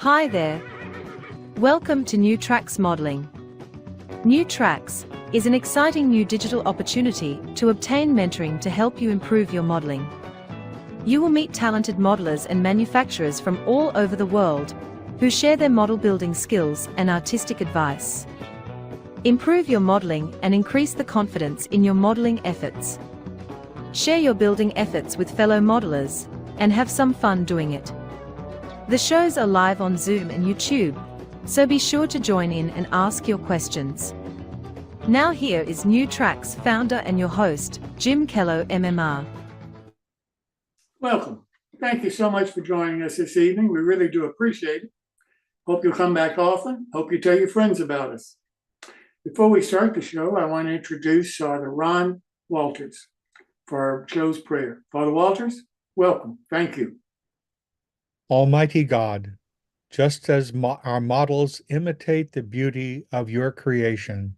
Hi there. Welcome to New Tracks Modeling. New Tracks is an exciting new digital opportunity to obtain mentoring to help you improve your modeling. You will meet talented modelers and manufacturers from all over the world who share their model building skills and artistic advice. Improve your modeling and increase the confidence in your modeling efforts. Share your building efforts with fellow modelers and have some fun doing it. The shows are live on Zoom and YouTube, so be sure to join in and ask your questions. Now here is New Tracks founder and your host, Jim Kello, MMR. Welcome. Thank you so much for joining us this evening. We really do appreciate it. Hope you'll come back often. Hope you tell your friends about us. Before we start the show, I want to introduce Father Ron Walters for our show's prayer. Father Walters, welcome. Thank you. Almighty God, just as our models imitate the beauty of your creation,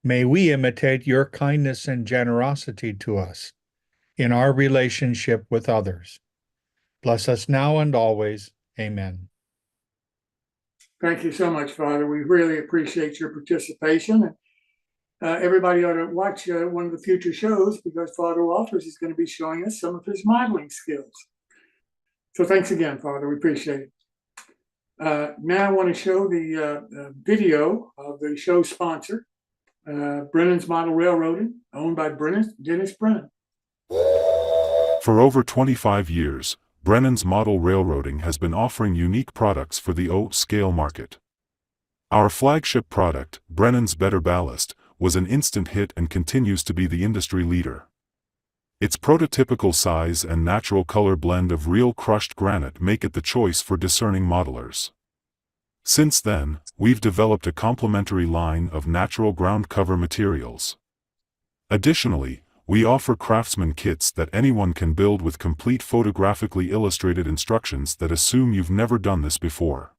may we imitate your kindness and generosity to us in our relationship with others. Bless us now and always. Amen. Thank you so much, Father. We really appreciate your participation. Everybody ought to watch one of the future shows because Father Walters is going to be showing us some of his modeling skills. So thanks again, Father. We appreciate it. Now I want to show the video of the show sponsor, Brennan's Model Railroading, owned by Dennis Brennan. For over 25 years, Brennan's Model Railroading has been offering unique products for the O-scale market. Our flagship product, Brennan's Better Ballast, was an instant hit and continues to be the industry leader. Its prototypical size and natural color blend of real crushed granite make it the choice for discerning modelers. Since then, we've developed a complementary line of natural ground cover materials. Additionally, we offer craftsman kits that anyone can build with complete photographically illustrated instructions that assume you've never done this before.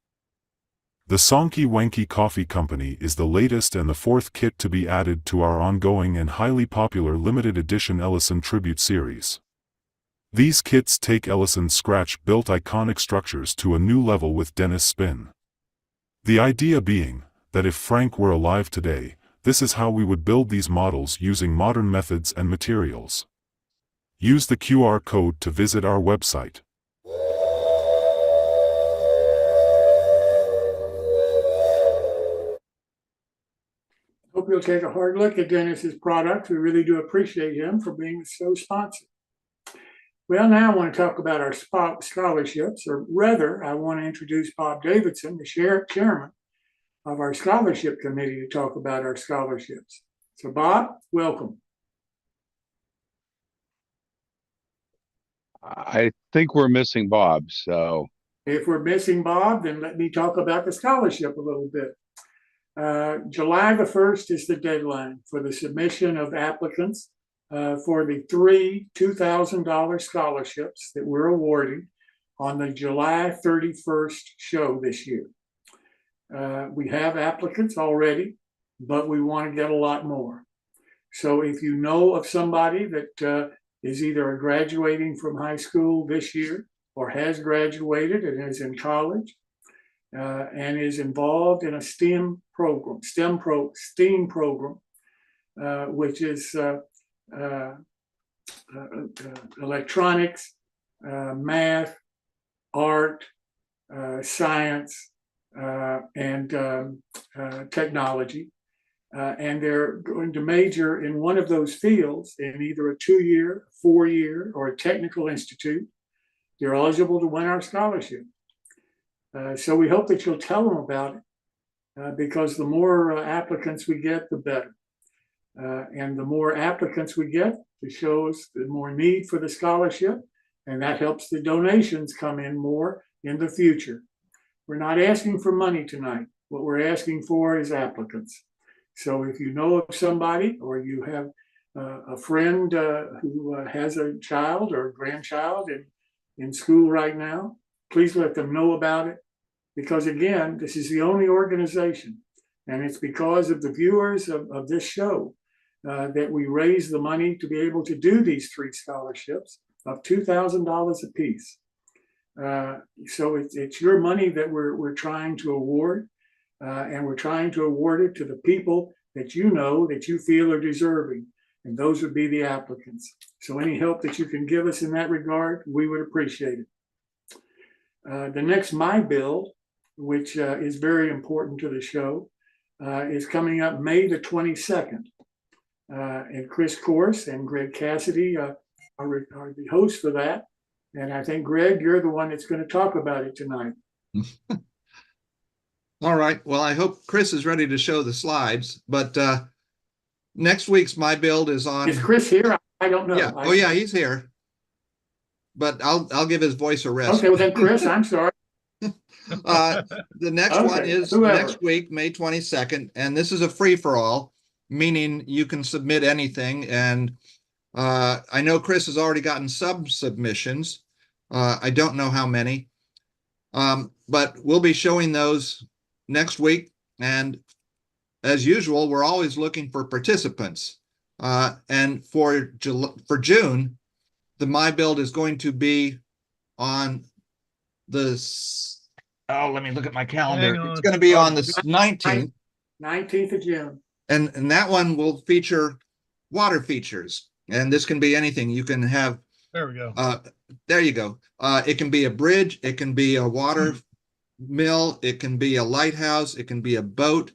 The Sonky Wanky Coffee Company is the latest and the fourth kit to be added to our ongoing and highly popular limited edition Ellison Tribute series. These kits take Ellison's scratch-built iconic structures to a new level with Dennis' spin. The idea being that if Frank were alive today, this is how we would build these models using modern methods and materials. Use the QR code to visit our website. Hope you'll take a hard look at Dennis's products. We really do appreciate him for being the show sponsor. Well, now I want to talk about our scholarships, or rather, I want to introduce Bob Davidson, the chairman of our scholarship committee, to talk about our scholarships. So, Bob, welcome. I think we're missing Bob, so. If we're missing Bob, then let me talk about the scholarship a little bit. July the 1st is the deadline for the submission of applicants for the three $2,000 scholarships that we're awarding on the July 31st show this year. We have applicants already, but we want to get a lot more. So if you know of somebody that is either graduating from high school this year or has graduated and is in college and is involved in a STEAM program, which is electronics, math, art, science, and technology, and they're going to major in one of those fields in either a 2-year, 4-year, or a technical institute, they're eligible to win our scholarship. So we hope that you'll tell them about it, because the more applicants we get, the better. And the more applicants we get, it shows the more need for the scholarship, and that helps the donations come in more in the future. We're not asking for money tonight. What we're asking for is applicants. So if you know of somebody or you have a friend who has a child or a grandchild in school right now, please let them know about it. Because again, this is the only organization, and it's because of the viewers of this show that we raise the money to be able to do these three scholarships of $2,000 apiece. So it's your money that we're trying to award, and we're trying to award it to the people that you know that you feel are deserving, and those would be the applicants. So any help that you can give us in that regard, we would appreciate it. The next My Build, which is very important to the show, is coming up May the 22nd. And Chris Corse and Greg Cassidy are the hosts for that. And I think, Greg, you're the one that's going to talk about it tonight. All right. Well, I hope Chris is ready to show the slides, but next week's My Build is on. Is Chris here? I don't know. Yeah. Oh, yeah, he's here. But I'll give his voice a rest. Okay, well then, Chris, I'm sorry. The next one is next week, May 22nd, and this is a free-for-all, meaning you can submit anything. And I know Chris has already gotten submissions. I don't know how many, but we'll be showing those next week. And as usual, we're always looking for participants. And for June, the My Build is going to be on the, let me look at my calendar. It's going to be on the 19th. 19th of June. And that one will feature water features. And this can be anything. You can have, there we go. There you go. It can be a bridge. It can be a water mill. It can be a lighthouse. It can be a boat.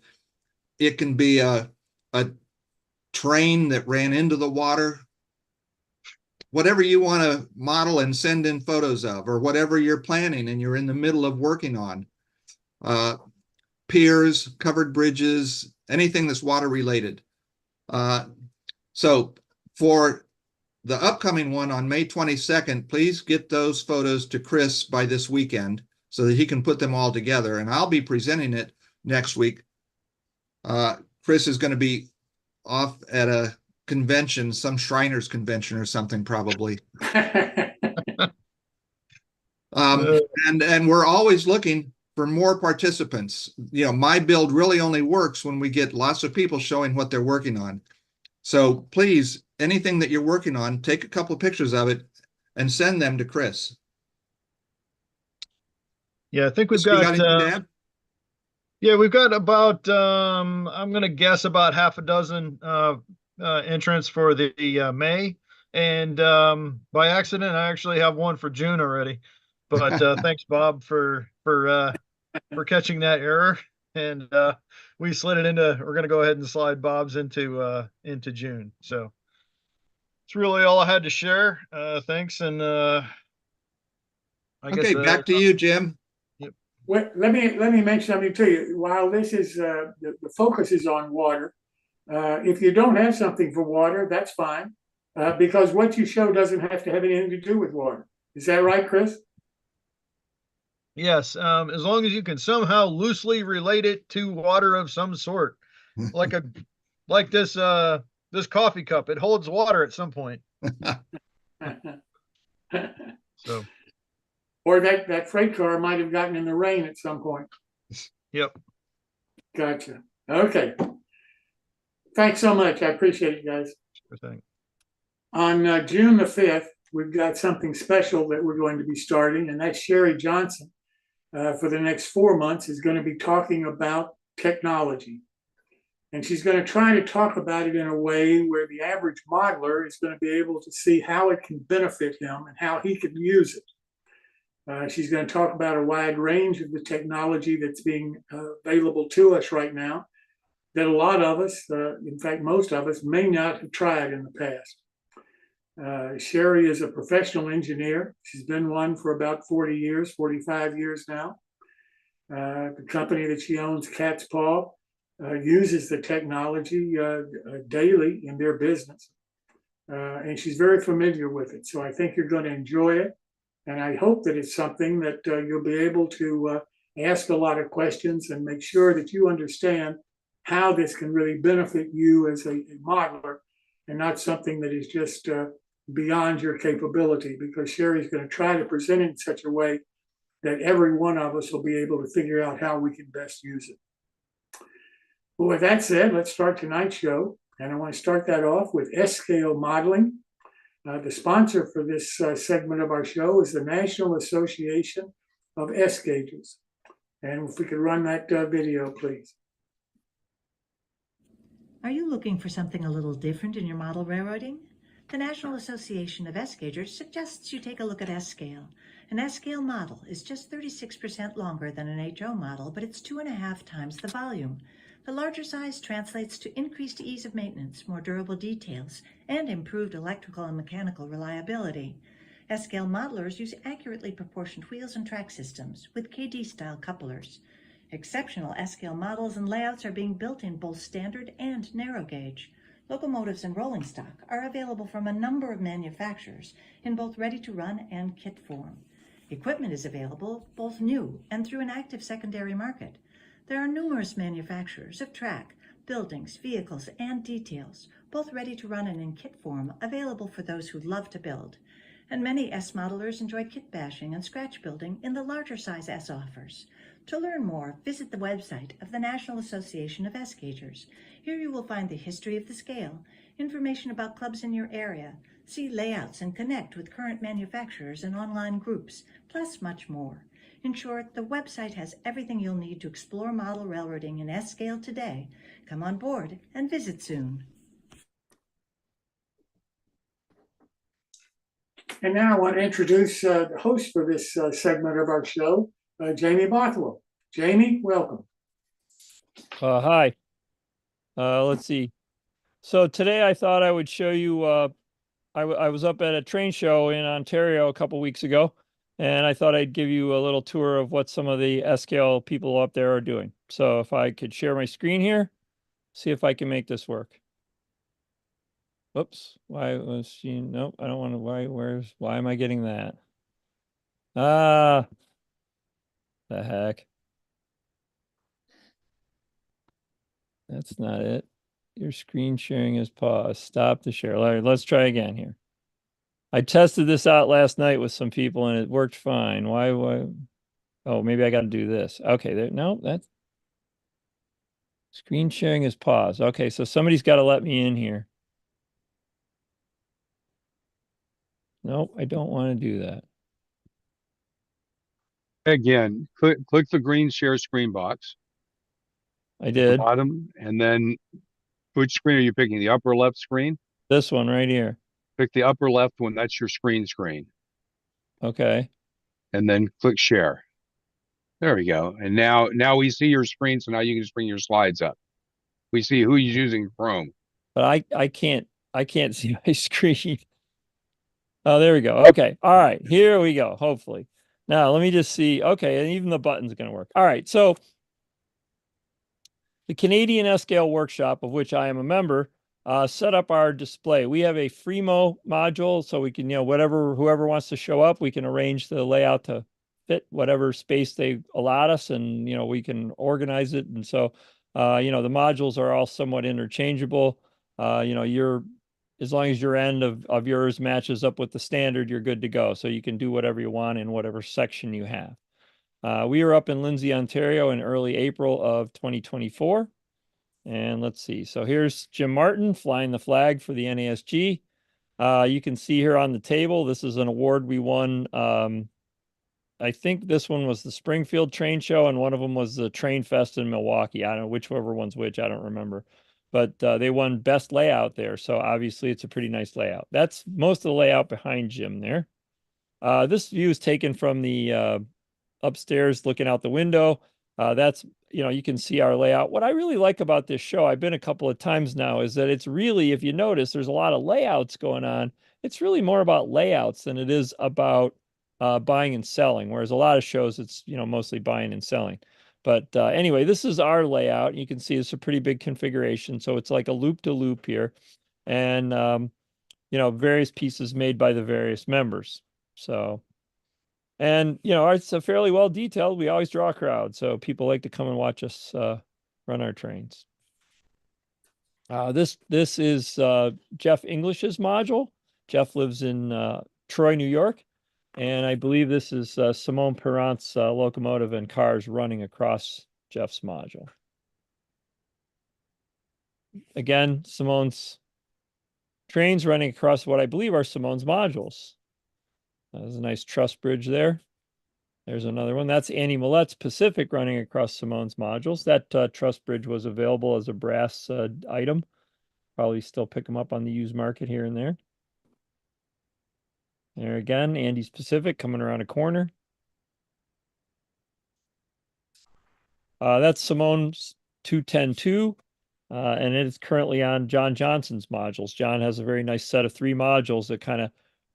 It can be a train that ran into the water. Whatever you want to model and send in photos of, or whatever you're planning and you're in the middle of working on. Piers, covered bridges, anything that's water related. So for the upcoming one on May 22nd, please get those photos to Chris by this weekend so that he can put them all together. And I'll be presenting it next week. Chris is going to be off at a convention, some Shriners convention or something, probably. And we're always looking for more participants. You know, My Build really only works when we get lots of people showing what they're working on. So please, anything that you're working on, take a couple of pictures of it and send them to Chris. Yeah, I think we've got yeah, we've got about I'm gonna guess about half a dozen entrants for the May, and by accident I actually have one for June already, but thanks Bob for catching that error, and we slid it into, we're gonna go ahead and slide Bob's into June. So it's really all I had to share. Thanks, and I guess back to you, Jim. Well, let me mention something to you. While this is the focus is on water, if you don't have something for water, that's fine, because what you show doesn't have to have anything to do with water. Is that right, Chris? Yes, as long as you can somehow loosely relate it to water of some sort, like this coffee cup. It holds water at some point. So. Or that freight car might have gotten in the rain at some point. Yep. Gotcha. Okay. Thanks so much. I appreciate it, guys. Sure thing. On June the 5th, we've got something special that we're going to be starting, and that's Sherry Johnson. For the next 4 months is going to be talking about technology. And she's going to try to talk about it in a way where the average modeler is going to be able to see how it can benefit him and how he can use it. She's going to talk about a wide range of the technology that's being available to us right now that a lot of us, in fact, most of us, may not have tried in the past. Sherry is a professional engineer. She's been one for about 40 years, 45 years now. The company that she owns, Cat's Paw, uses the technology daily in their business. And she's very familiar with it. So I think you're going to enjoy it. And I hope that it's something that you'll be able to ask a lot of questions and make sure that you understand how this can really benefit you as a modeler, and not something that is just beyond your capability, because Sherry's going to try to present it in such a way that every one of us will be able to figure out how we can best use it. Well, with that said, let's start tonight's show. And I want to start that off with S-scale modeling. The sponsor for this segment of our show is the National Association of S-Gaugers. And if we could run that video, please. Are you looking for something a little different in your model railroading? The National Association of S-Gaugers suggests you take a look at S-Scale. An S-Scale model is just 36% longer than an HO model, but it's 2.5 times the volume. The larger size translates to increased ease of maintenance, more durable details, and improved electrical and mechanical reliability. S-Scale modelers use accurately proportioned wheels and track systems with KD-style couplers. Exceptional S-Scale models and layouts are being built in both standard and narrow gauge. Locomotives and rolling stock are available from a number of manufacturers in both ready-to-run and kit form. Equipment is available both new and through an active secondary market. There are numerous manufacturers of track, buildings, vehicles, and details, both ready-to-run and in kit form, available for those who love to build. And many S modelers enjoy kit bashing and scratch building in the larger size S offers. To learn more, visit the website of the National Association of S-Gaugers. Here you will find the history of the scale, information about clubs in your area, see layouts and connect with current manufacturers and online groups, plus much more. In short, the website has everything you'll need to explore model railroading in S-Scale today. Come on board and visit soon. And now I want to introduce the host for this segment of our show, Jamie Bothwell. Jamie, welcome. Hi. Let's see. So today I thought I would show you, I was up at a train show in Ontario a couple weeks ago, and I thought I'd give you a little tour of what some of the S-Scale people up there are doing. So if I could share my screen here, see if I can make this work. Whoops, why was she, nope, I don't want to, why am I getting that? Ah, the heck. That's not it. Your screen sharing is paused. Stop the share. All right, let's try again here. I tested this out last night with some people and it worked fine. Why? Oh, maybe I got to do this. Okay, there. No, that's screen sharing is paused. Okay, so somebody's got to let me in here. Nope, I don't want to do that. Again, click the green share screen box. I at the did. bottom, and then which screen are you picking? The upper left screen? This one right here. Pick the upper left one. That's your screen. Okay. And then click share. There we go. And now we see your screen, so now you can just bring your slides up. We see who is using Chrome. But I can't see my screen. Oh, there we go. Okay. All right. Here we go. Hopefully. Now let me just see. Okay, and even the button's going to work. All right. So the Canadian S-Scale Workshop, of which I am a member, set up our display. We have a Fremo module, so we can, whoever wants to show up, we can arrange the layout to fit whatever space they allot us, and, we can organize it. And so, the modules are all somewhat interchangeable. As long as your end of yours matches up with the standard, you're good to go. So you can do whatever you want in whatever section you have. We were up in Lindsay, Ontario in early April of 2024. And let's see. So here's Jim Martin flying the flag for the NASG. You can see here on the table, this is an award we won. I think this one was the Springfield Train Show, and one of them was the Train Fest in Milwaukee. I don't know whichever one's which. I don't remember. But they won best layout there. So obviously it's a pretty nice layout. That's most of the layout behind Jim there. This view is taken from the upstairs looking out the window. That's, you can see our layout. What I really like about this show, I've been a couple of times now, is that it's really, if you notice, there's a lot of layouts going on. It's really more about layouts than it is about buying and selling, whereas a lot of shows, it's, mostly buying and selling. But anyway, this is our layout. You can see it's a pretty big configuration. So it's like a loop-to-loop here. And, various pieces made by the various members. So, and, it's a fairly well detailed. We always draw a crowd. So people like to come and watch us run our trains. This is Jeff English's module. Jeff lives in Troy, New York. And I believe this is Simone Perrant's locomotive and cars running across Jeff's module. Again, Simone's trains running across what I believe are Simone's modules. There's a nice truss bridge there. There's another one. That's Annie Millette's Pacific running across Simone's modules. That truss bridge was available as a brass item. Probably still pick them up on the used market here and there. There again, Andy's Pacific coming around a corner. That's Simone's 210-2, and it is currently on John Johnson's modules. John has a very nice set of 3 modules that kind of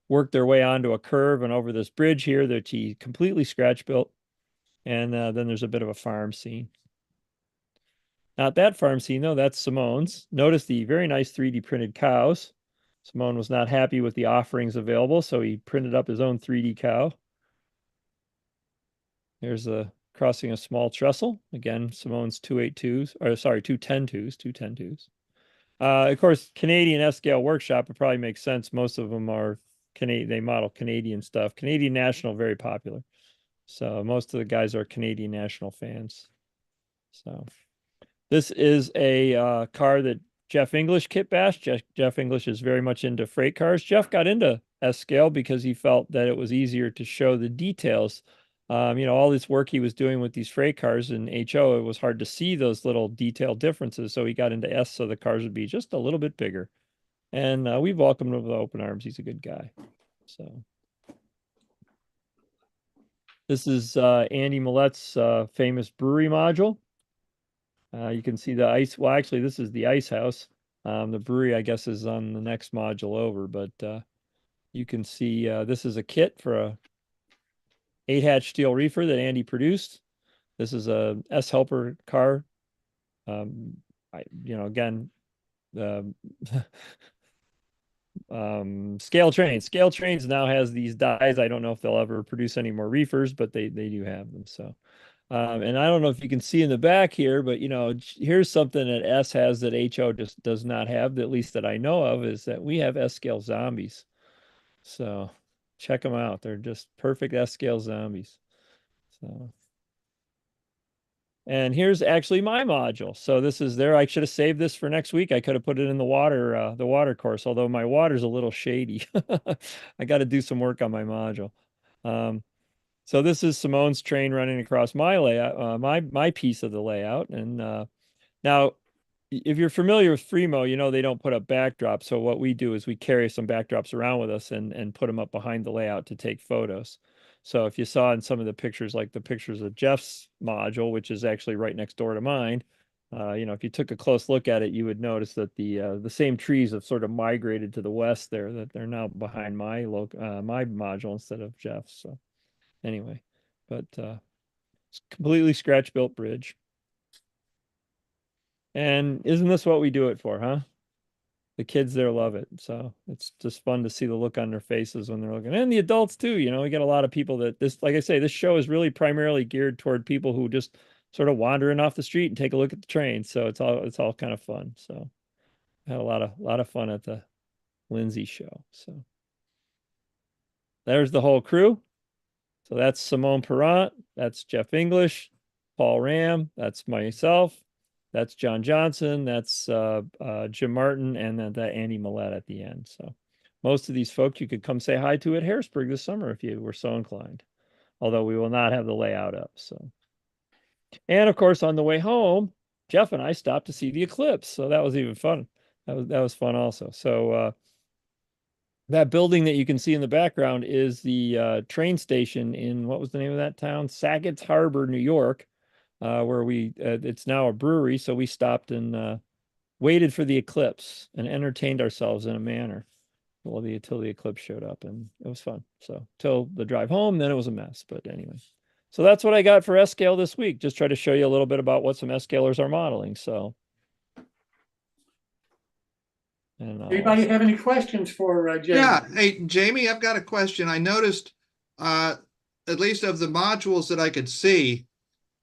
work their way onto a curve and over this bridge here that he completely scratch built. And then there's a bit of a farm scene. Not that farm scene, though. That's Simone's. Notice the very nice 3D printed cows. Simone was not happy with the offerings available, so he printed up his own 3D cow. There's a crossing a small trestle. Again, Simone's 282s, or sorry, 210-2s. Of course, Canadian S-Scale Workshop, it probably makes sense. Most of them are Canadian, they model Canadian stuff. Canadian National, very popular. So most of the guys are Canadian National fans. So this is a car that Jeff English kit bashed. Jeff English is very much into freight cars. Jeff got into S-Scale because he felt that it was easier to show the details. All this work he was doing with these freight cars in HO, it was hard to see those little detail differences. So he got into S so the cars would be just a little bit bigger. And we welcomed him with open arms. He's a good guy. So this is Andy Millette's famous brewery module. You can see the ice. Well, actually, this is the ice house. The brewery, I guess, is on the next module over. But you can see this is a kit for a 8-hatch steel reefer that Andy produced. This is a S-Helper car. Again, Scale Trains now has these dies. I don't know if they'll ever produce any more reefers, but they do have them. So, and I don't know if you can see in the back here, but here's something that S has that HO just does not have, at least that I know of, is that we have S-Scale zombies. So check them out. They're just perfect S-Scale zombies. So, and here's actually my module. So this is there. I should have saved this for next week. I could have put it in the water course, although my water's a little shady. I got to do some work on my module. So this is Simone's train running across my layout, my piece of the layout. And now, if you're familiar with Fremo, they don't put up backdrops. So what we do is we carry some backdrops around with us and put them up behind the layout to take photos. So if you saw in some of the pictures, like the pictures of Jeff's module, which is actually right next door to mine, if you took a close look at it, you would notice that the same trees have sort of migrated to the west there, that they're now behind my module instead of Jeff's. So anyway, but it's completely scratch built bridge. And isn't this what we do it for, huh? The kids there love it. So it's just fun to see the look on their faces when they're looking. And the adults too, we get a lot of people that like I say, this show is really primarily geared toward people who just sort of wandering off the street and take a look at the train. So it's all kind of fun. So I had a lot of fun at the Lindsay show. So there's the whole crew. So that's Simone Perrant, that's Jeff English, Paul Ram, that's myself. That's John Johnson, that's Jim Martin, and then that Andy Millette at the end. So most of these folks you could come say hi to at Harrisburg this summer if you were so inclined. Although we will not have the layout up. So, and of course, on the way home, Jeff and I stopped to see the eclipse. So that was even fun. That was fun also. So that building that you can see in the background is the train station in, what was the name of that town? Sagatt's Harbor, New York. Where it's now a brewery. So we stopped and waited for the eclipse and entertained ourselves in a manner till the eclipse showed up, and it was fun. So till the drive home, then it was a mess. But anyway, so that's what I got for S-Scale this week. Just try to show you a little bit about what some S-Scalers are modeling. So, anybody have any questions for Jamie? Yeah, hey Jamie, I've got a question. I noticed, at least of the modules that I could see,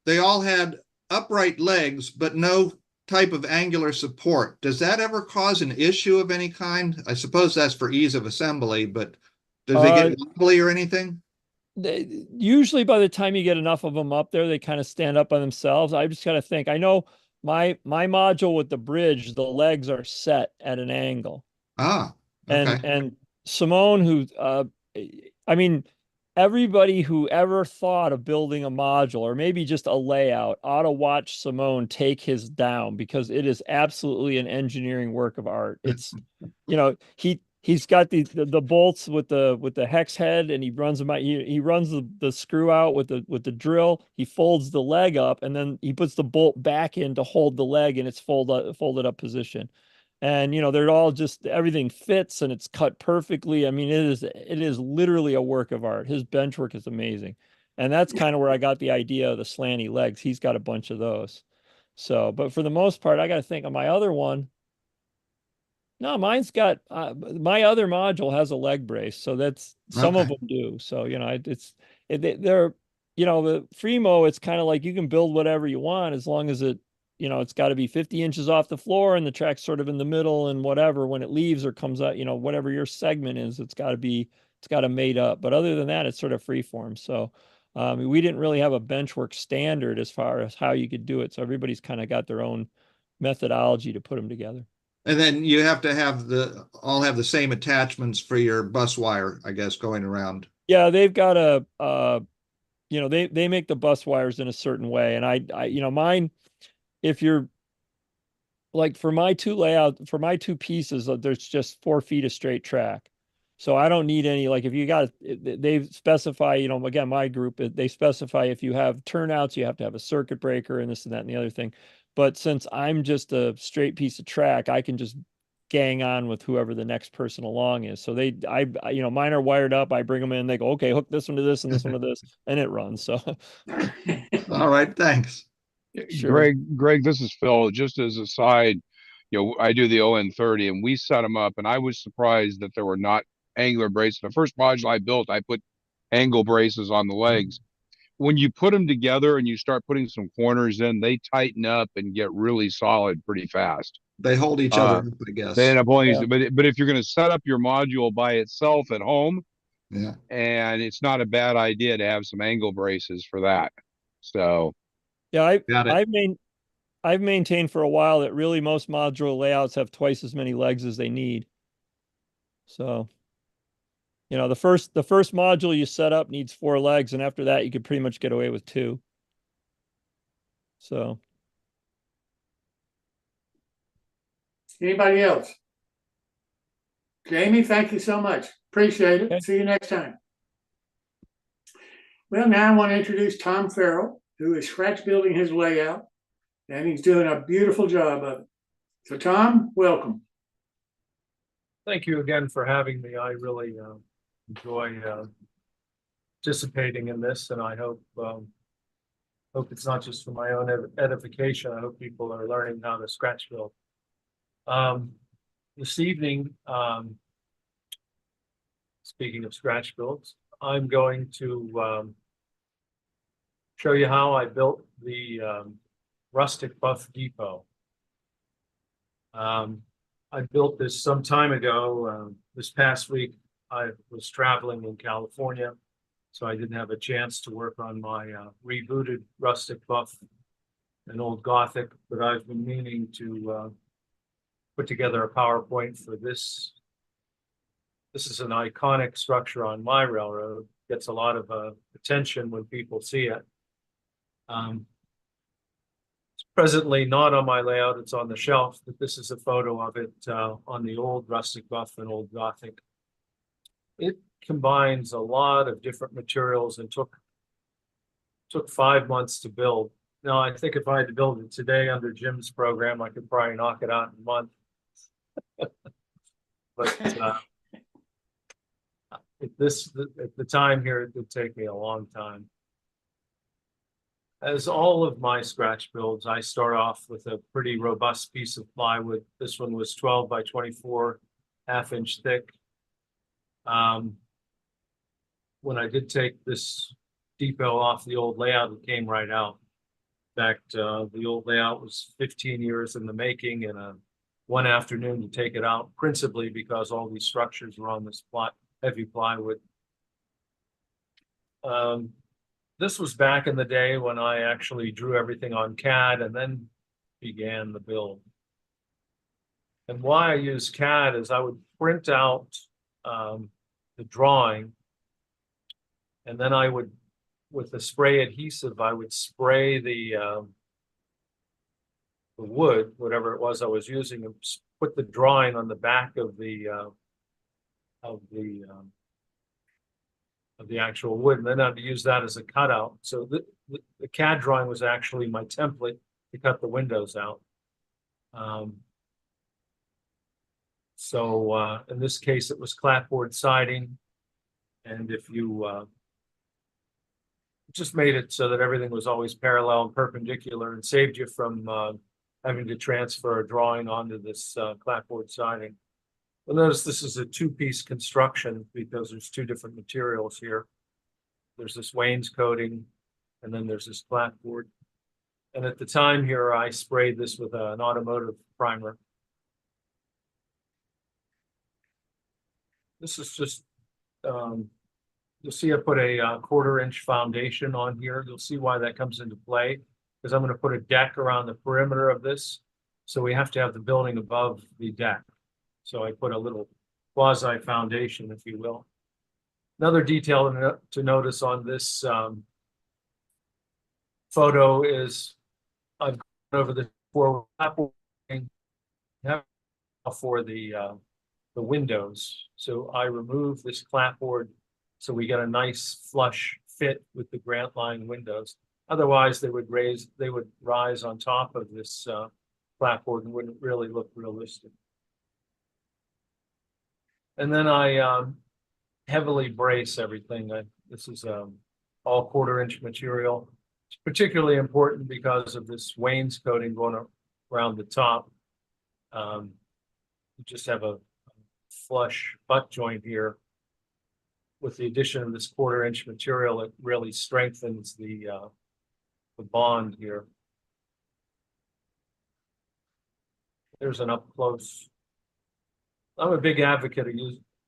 they all had upright legs, but no type of angular support. Does that ever cause an issue of any kind? I suppose that's for ease of assembly, but does they get wobbly or anything? Usually by the time you get enough of them up there, they kind of stand up on themselves. I just got to think. I know my module with the bridge, the legs are set at an angle. Ah, okay. And Simone, who I mean, everybody who ever thought of building a module or maybe just a layout ought to watch Simone take his down, because it is absolutely an engineering work of art. It's, you know, he's got the bolts with the hex head, and he runs them out. He runs the screw out with the drill. He folds the leg up, and then he puts the bolt back in to hold the leg in its folded up position. And they're all just, everything fits and it's cut perfectly. I mean, it is literally a work of art. His bench work is amazing. And that's kind of where I got the idea of the slanty legs. He's got a bunch of those. So, but for the most part, I got to think of my other one. No, mine's got my other module has a leg brace, so that's some of Okay. them do. So they're the Fremo. It's kind of like you can build whatever you want as long as it's got to be 50 inches off the floor and the track's sort of in the middle, and whatever when it leaves or comes out, whatever your segment is, it's got to mate up. But other than that, it's sort of free form. So we didn't really have a benchwork standard as far as how you could do it. So everybody's kind of got their own methodology to put them together. And then you have to have all have the same attachments for your bus wire, I guess, going around. Yeah, they've got they make the bus wires in a certain way. And I mine, if you're like, for my two pieces, there's just 4 feet of straight track. So I don't need any, like, if you got, they specify, again, my group, they specify if you have turnouts, you have to have a circuit breaker and this and that and the other thing. But since I'm just a straight piece of track, I can just gang on with whoever the next person along is. So mine are wired up. I bring them in, they go, okay, hook this one to this and this one to this, and it runs. So, All right, thanks. sure. Greg, this is Phil. Just as a side, I do the ON30 and we set them up, and I was surprised that there were not angular braces. The first module I built, I put angle braces on the legs. When you put them together and you start putting some corners in, they tighten up and get really solid pretty fast. They hold each other up, I guess. They end up holding, Yeah. but if you're going to set up your module by itself at home, Yeah. and it's not a bad idea to have some angle braces for that. So Yeah, Got it. I've maintained for a while that really most modular layouts have twice as many legs as they need. So, the first module you set up needs 4 legs, and after that you could pretty much get away with 2. So, Anybody else? Jamie, thank you so much. Appreciate it. Okay. See you next time. Well, now I want to introduce Tom Ferrell, who is scratch building his layout, and he's doing a beautiful job of it. So, Tom, welcome. Thank you again for having me. I really enjoy participating in this, and I hope it's not just for my own edification. I hope people are learning how to scratch build. This evening, speaking of scratch builds, I'm going to show you how I built the rustic buff depot. I built this some time ago. This past week, I was traveling in California, so I didn't have a chance to work on my rebooted rustic buff and old Gothic, but I've been meaning to put together a PowerPoint for this. This is an iconic structure on my railroad. Gets a lot of attention when people see it. It's presently not on my layout, it's on the shelf, but this is a photo of it on the old rustic buff and old Gothic. It combines a lot of different materials and took 5 months to build. Now, I think if I had to build it today under Jim's program, I could probably knock it out in a month. But at the time here, it would take me a long time. As all of my scratch builds, I start off with a pretty robust piece of plywood. This one was 12 by 24, half-inch thick. When I did take this depot off the old layout, it came right out. In fact, the old layout was 15 years in the making, and one afternoon to take it out, principally because all these structures were on this heavy plywood. This was back in the day when I actually drew everything on CAD and then began the build. And why I use CAD is I would print out the drawing, and then I would, with the spray adhesive, I would spray the wood, whatever it was I was using, and put the drawing on the back of the actual wood, and then I'd use that as a cutout. So the CAD drawing was actually my template to cut the windows out. So in this case, it was clapboard siding, and if you just made it so that everything was always parallel and perpendicular, and saved you from having to transfer a drawing onto this clapboard siding. Well, notice this is a two-piece construction because there's two different materials here. There's this wainscoting, and then there's this clapboard. And at the time here, I sprayed this with an automotive primer. This is just, you'll see I put a 1/4-inch foundation on here. You'll see why that comes into play, because I'm going to put a deck around the perimeter of this. So we have to have the building above the deck. So I put a little quasi foundation, if you will. Another detail to notice on this photo is I've gone over the for the windows. So I remove this clapboard so we get a nice flush fit with the grant line windows. Otherwise, they would rise on top of this clapboard and wouldn't really look realistic. And then I heavily brace everything. This is all 1/4-inch material. It's particularly important because of this wainscoting going around the top. You just have a flush butt joint here. With the addition of this 1/4-inch material, it really strengthens the bond here. There's an up close. I'm a big advocate of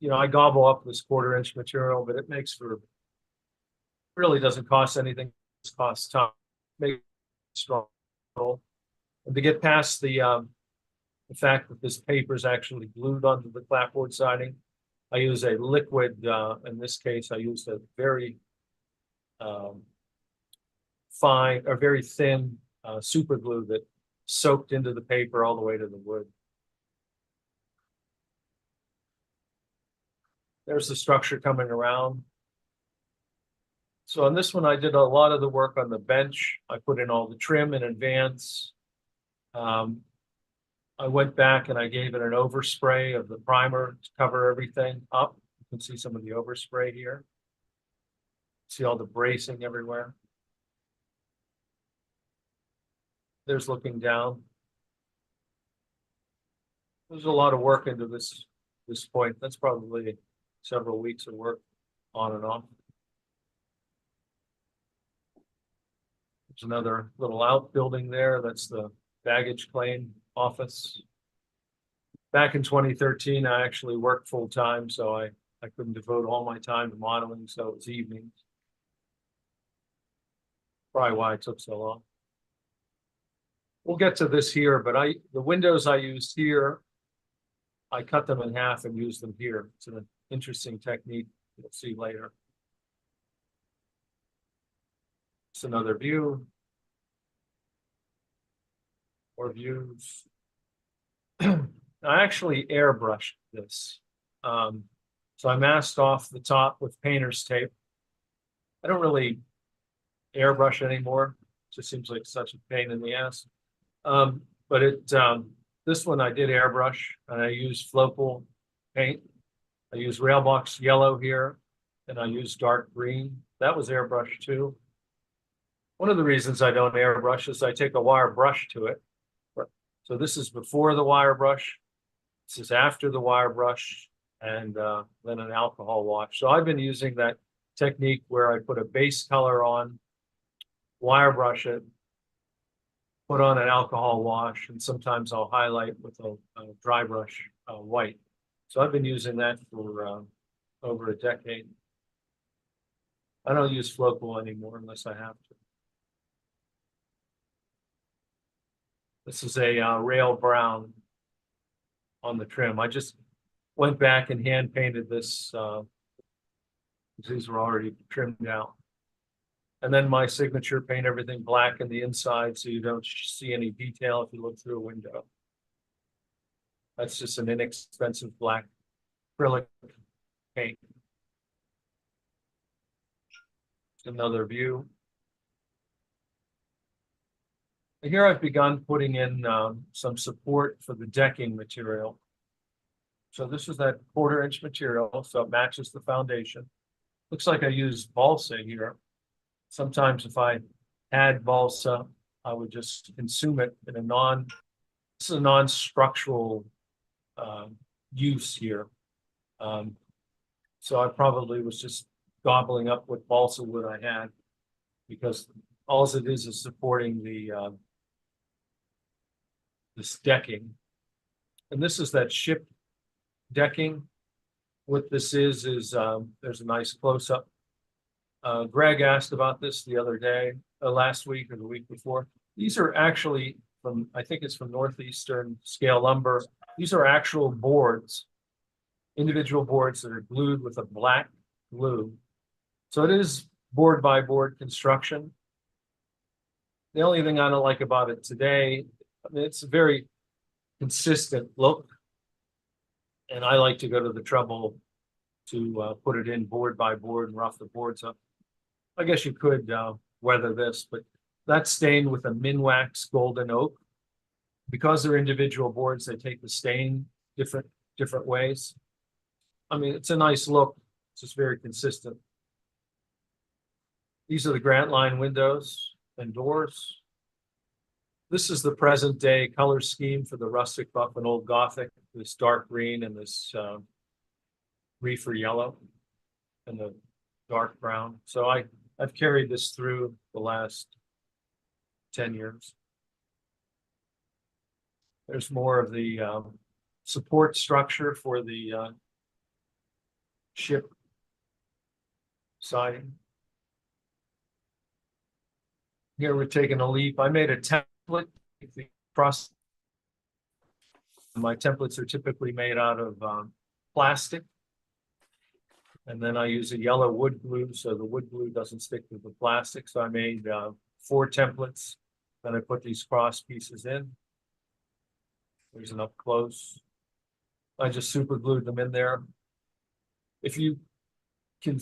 I gobble up this 1/4-inch material, but it makes for, really doesn't cost anything. It costs time, make it strong. And to get past the fact that this paper is actually glued onto the clapboard siding, I use a liquid, in this case, I used a very fine or very thin super glue that soaked into the paper all the way to the wood. There's the structure coming around. So on this one, I did a lot of the work on the bench. I put in all the trim in advance. I went back and I gave it an overspray of the primer to cover everything up. You can see some of the overspray here. See all the bracing everywhere. There's looking down. There's a lot of work into this point. That's probably several weeks of work on and off. There's another little outbuilding there. That's the baggage claim office. Back in 2013, I actually worked full time, so I couldn't devote all my time to modeling, so it was evenings. Probably why it took so long. We'll get to this here, but the windows I used here, I cut them in half and used them here. It's an interesting technique you'll see later. It's another view. More views. I actually airbrushed this. So I masked off the top with painter's tape. I don't really airbrush anymore. It just seems like such a pain in the ass. But this one I did airbrush, and I used Flopal paint. I used Railbox yellow here, and I used dark green. That was airbrush too. One of the reasons I don't airbrush is I take a wire brush to it. So this is before the wire brush. This is after the wire brush, and then an alcohol wash. So I've been using that technique where I put a base color on, wire brush it, put on an alcohol wash, and sometimes I'll highlight with a dry brush white. So I've been using that for over a decade. I don't use Flopal anymore unless I have to. This is a rail brown. on the trim. I just went back and hand painted this. These were already trimmed out. And then my signature, paint everything black in the inside so you don't see any detail if you look through a window. That's just an inexpensive black acrylic paint. Another view. And here I've begun putting in some support for the decking material. So this is that 1/4-inch material, so it matches the foundation. Looks like I use balsa here. Sometimes if I add balsa, I would just consume it in a this is a non-structural use here. So I probably was just gobbling up what balsa wood I had, because all it is supporting the this decking. And this is that ship decking. What this is there's a nice close-up. Greg asked about this the other day, last week or the week before. These are actually from, I think it's from Northeastern Scale Lumber. These are actual boards, individual boards that are glued with a black glue. So it is board by board construction. The only thing I don't like about it today, I mean, it's a very consistent look. And I like to go to the trouble to put it in board by board and rough the boards up. I guess you could weather this, but that's stained with a Minwax golden oak. Because they're individual boards, they take the stain different ways. I mean, it's a nice look. It's just very consistent. These are the Grant Line windows and doors. This is the present day color scheme for the rustic buff and old Gothic, this dark green and this reefer yellow and the dark brown. So I've carried this through the last 10 years. There's more of the support structure for the ship siding. Here we're taking a leap. I made a template. My templates are typically made out of plastic. And then I use a yellow wood glue so the wood glue doesn't stick to the plastic. So I made 4 templates. Then I put these cross pieces in. There's an up close. I just super glued them in there. If you can,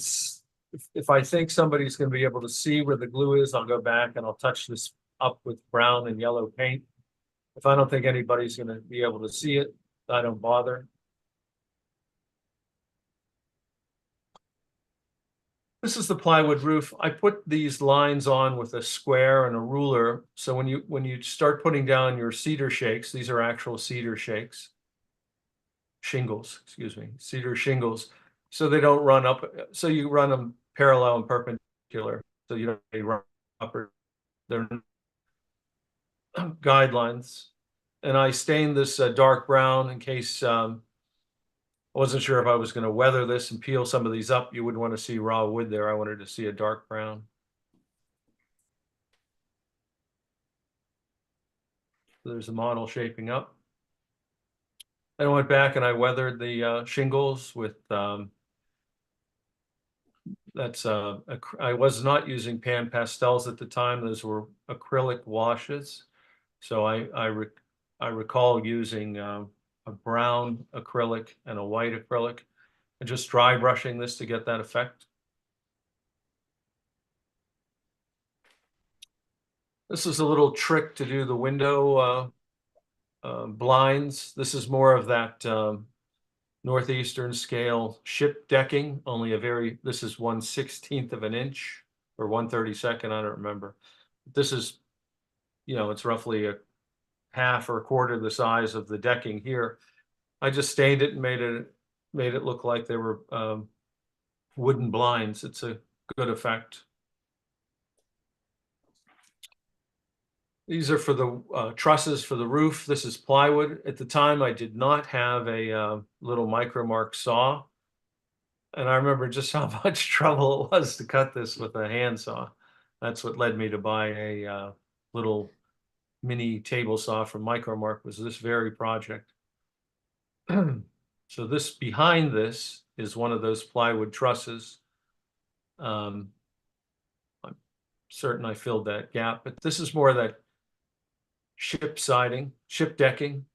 if I think somebody's going to be able to see where the glue is, I'll go back and I'll touch this up with brown and yellow paint. If I don't think anybody's going to be able to see it, I don't bother. This is the plywood roof. I put these lines on with a square and a ruler. So when you start putting down your cedar shakes, these are actual cedar shakes. Shingles, excuse me, cedar shingles. So they don't run up. So you run them parallel and perpendicular. So you don't run up or they're guidelines. And I stained this dark brown in case I wasn't sure if I was going to weather this and peel some of these up. You wouldn't want to see raw wood there. I wanted to see a dark brown. So there's a model shaping up. Then I went back and I weathered the shingles with, I was not using pan pastels at the time. Those were acrylic washes. So I recall using a brown acrylic and a white acrylic and just dry brushing this to get that effect. This is a little trick to do the window blinds. This is more of that Northeastern scale ship decking, only this is 1/16 of an inch or 1/32, I don't remember. This is, it's roughly a half or a quarter the size of the decking here. I just stained it and made it look like they were wooden blinds. It's a good effect. These are for the trusses for the roof. This is plywood. At the time, I did not have a little micromark saw. And I remember just how much trouble it was to cut this with a handsaw. That's what led me to buy a little mini table saw from Micromark, was this very project. So this behind this is one of those plywood trusses. I'm certain I filled that gap, but this is more of that ship siding, ship decking.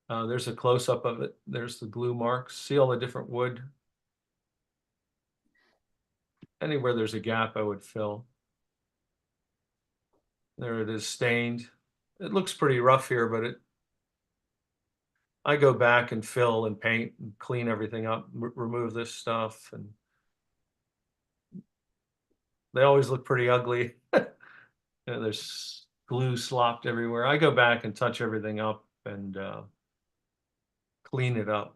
There's a close-up of it. There's the glue marks. See all the different wood? Anywhere there's a gap, I would fill. There it is, stained. It looks pretty rough here, but I go back and fill and paint and clean everything up, remove this stuff, and they always look pretty ugly. There's glue slopped everywhere. I go back and touch everything up and clean it up.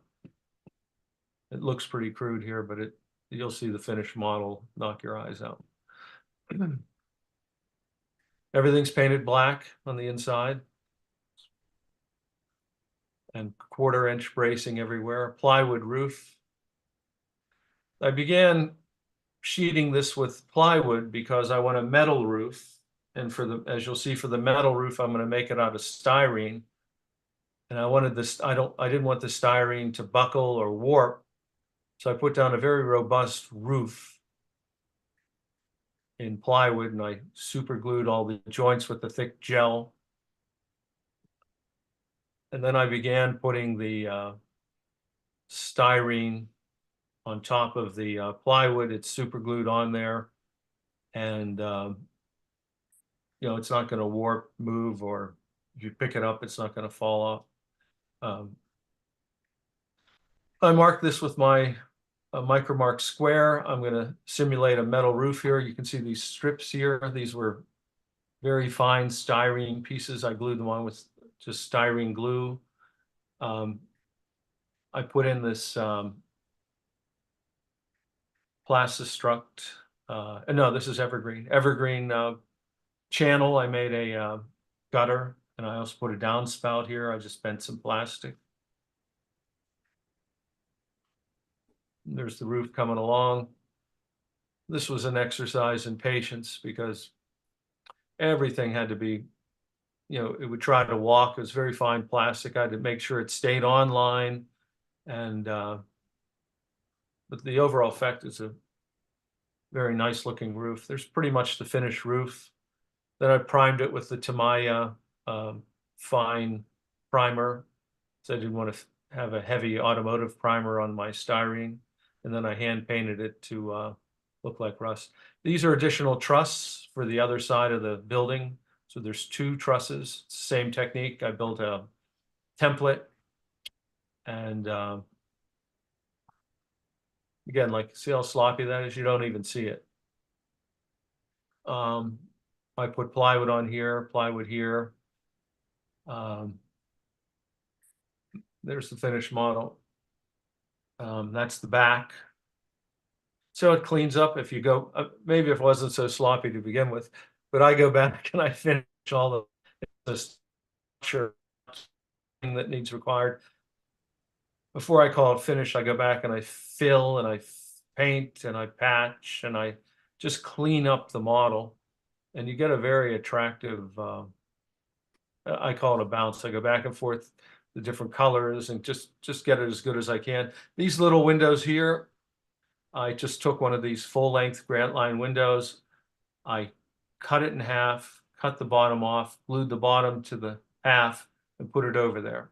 It looks pretty crude here, but you'll see the finished model knock your eyes out. Everything's painted black on the inside and 1/4-inch bracing everywhere. Plywood roof. I began sheeting this with plywood because I want a metal roof. And as you'll see, for the metal roof, I'm going to make it out of styrene. And I wanted this, I didn't want the styrene to buckle or warp. So I put down a very robust roof in plywood, and I super glued all the joints with the thick gel. And then I began putting the styrene on top of the plywood. It's super glued on there. And, it's not going to warp, move, or if you pick it up, it's not going to fall off. I marked this with my micromark square. I'm going to simulate a metal roof here. You can see these strips here. These were very fine styrene pieces. I glued them on with just styrene glue. I put in this Plastistruct. No, this is Evergreen. Evergreen channel. I made a gutter, and I also put a downspout here. I just bent some plastic. There's the roof coming along. This was an exercise in patience because everything had to be, it would try to walk. It was very fine plastic. I had to make sure it stayed on line. And, but the overall effect is a very nice looking roof. There's pretty much the finished roof. Then I primed it with the Tamiya fine primer. So I didn't want to have a heavy automotive primer on my styrene. And then I hand painted it to look like rust. These are additional trusses for the other side of the building. So there's 2 trusses, same technique. I built a template, and again, like, see how sloppy that is? You don't even see it. I put plywood on here, plywood here. There's the finished model. That's the back. So it cleans up if you go, maybe if it wasn't so sloppy to begin with, but I go back and I finish all the structure that needs required. Before I call it finished, I go back and I fill and I paint and I patch and I just clean up the model, and you get a very attractive, I call it a bounce. I go back and forth the different colors and just get it as good as I can. These little windows here, I just took one of these full-length Grant Line windows. I cut it in half, cut the bottom off, glued the bottom to the half, and put it over there.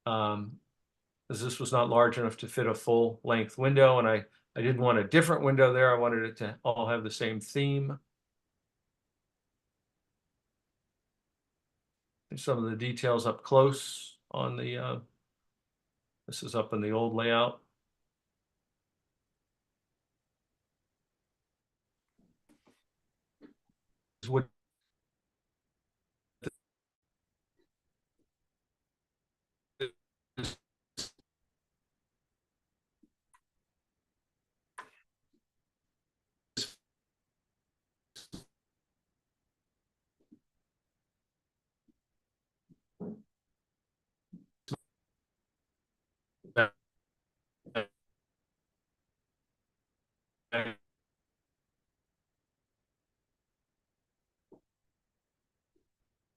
As this was not large enough to fit a full-length window, and I didn't want a different window there. I wanted it to all have the same theme. There's some of the details up close on the, this is up in the old layout. Wood.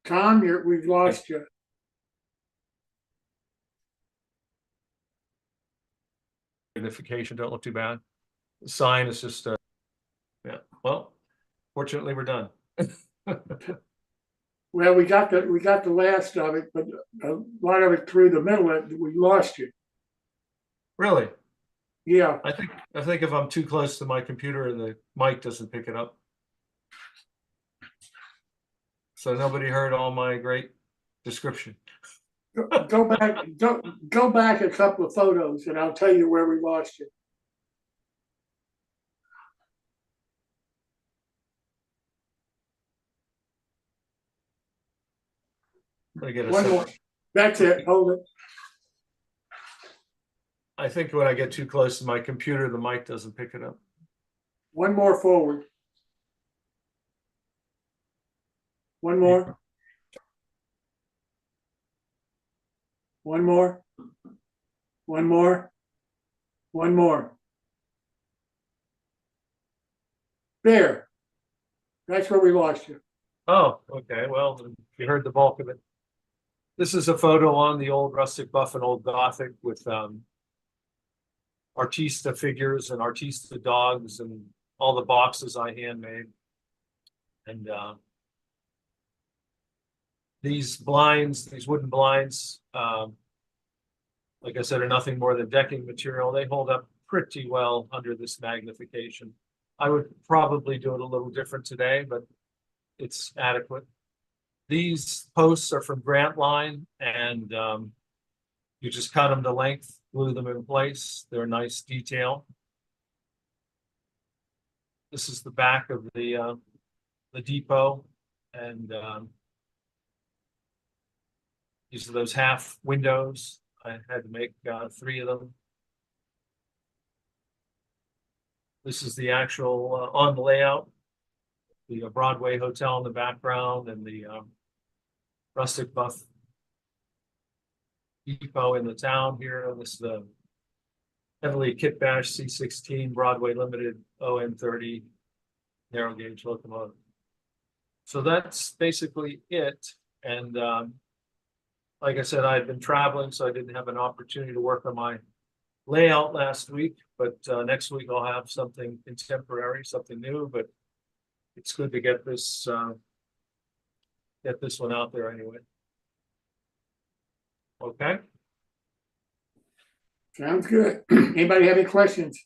Tom, we've lost you. magnification don't look too bad. The sign is just, yeah, well, fortunately we're done. Well, we got the last of it, but a lot of it through the middle of it, we lost you. Really? Yeah. I think if I'm too close to my computer and the mic doesn't pick it up. So nobody heard all my great description. Go back a couple of photos and I'll tell you where we lost you. One more. That's it. Hold it. I think when I get too close to my computer, the mic doesn't pick it up. One more forward. One more. One more. One more. One more. There. That's where we lost you. Oh, okay. Well, you heard the bulk of it. This is a photo on the old rustic buff and old Gothic with artista figures and artista dogs and all the boxes I handmade. And these blinds, these wooden blinds, like I said, are nothing more than decking material. They hold up pretty well under this magnification. I would probably do it a little different today, but it's adequate. These posts are from Grant Line, and you just cut them to length, glue them in place. They're a nice detail. This is the back of the depot, and these are those half windows. I had to make 3 of them. This is the actual on the layout, the Broadway Hotel in the background and the rustic buff depot in the town here. This is the heavily kit bash C16 Broadway Limited ON30 narrow gauge locomotive. So that's basically it. And like I said, I had been traveling, so I didn't have an opportunity to work on my layout last week, but next week I'll have something contemporary, something new, but it's good to get this one out there anyway. Okay. Sounds good. Anybody have any questions?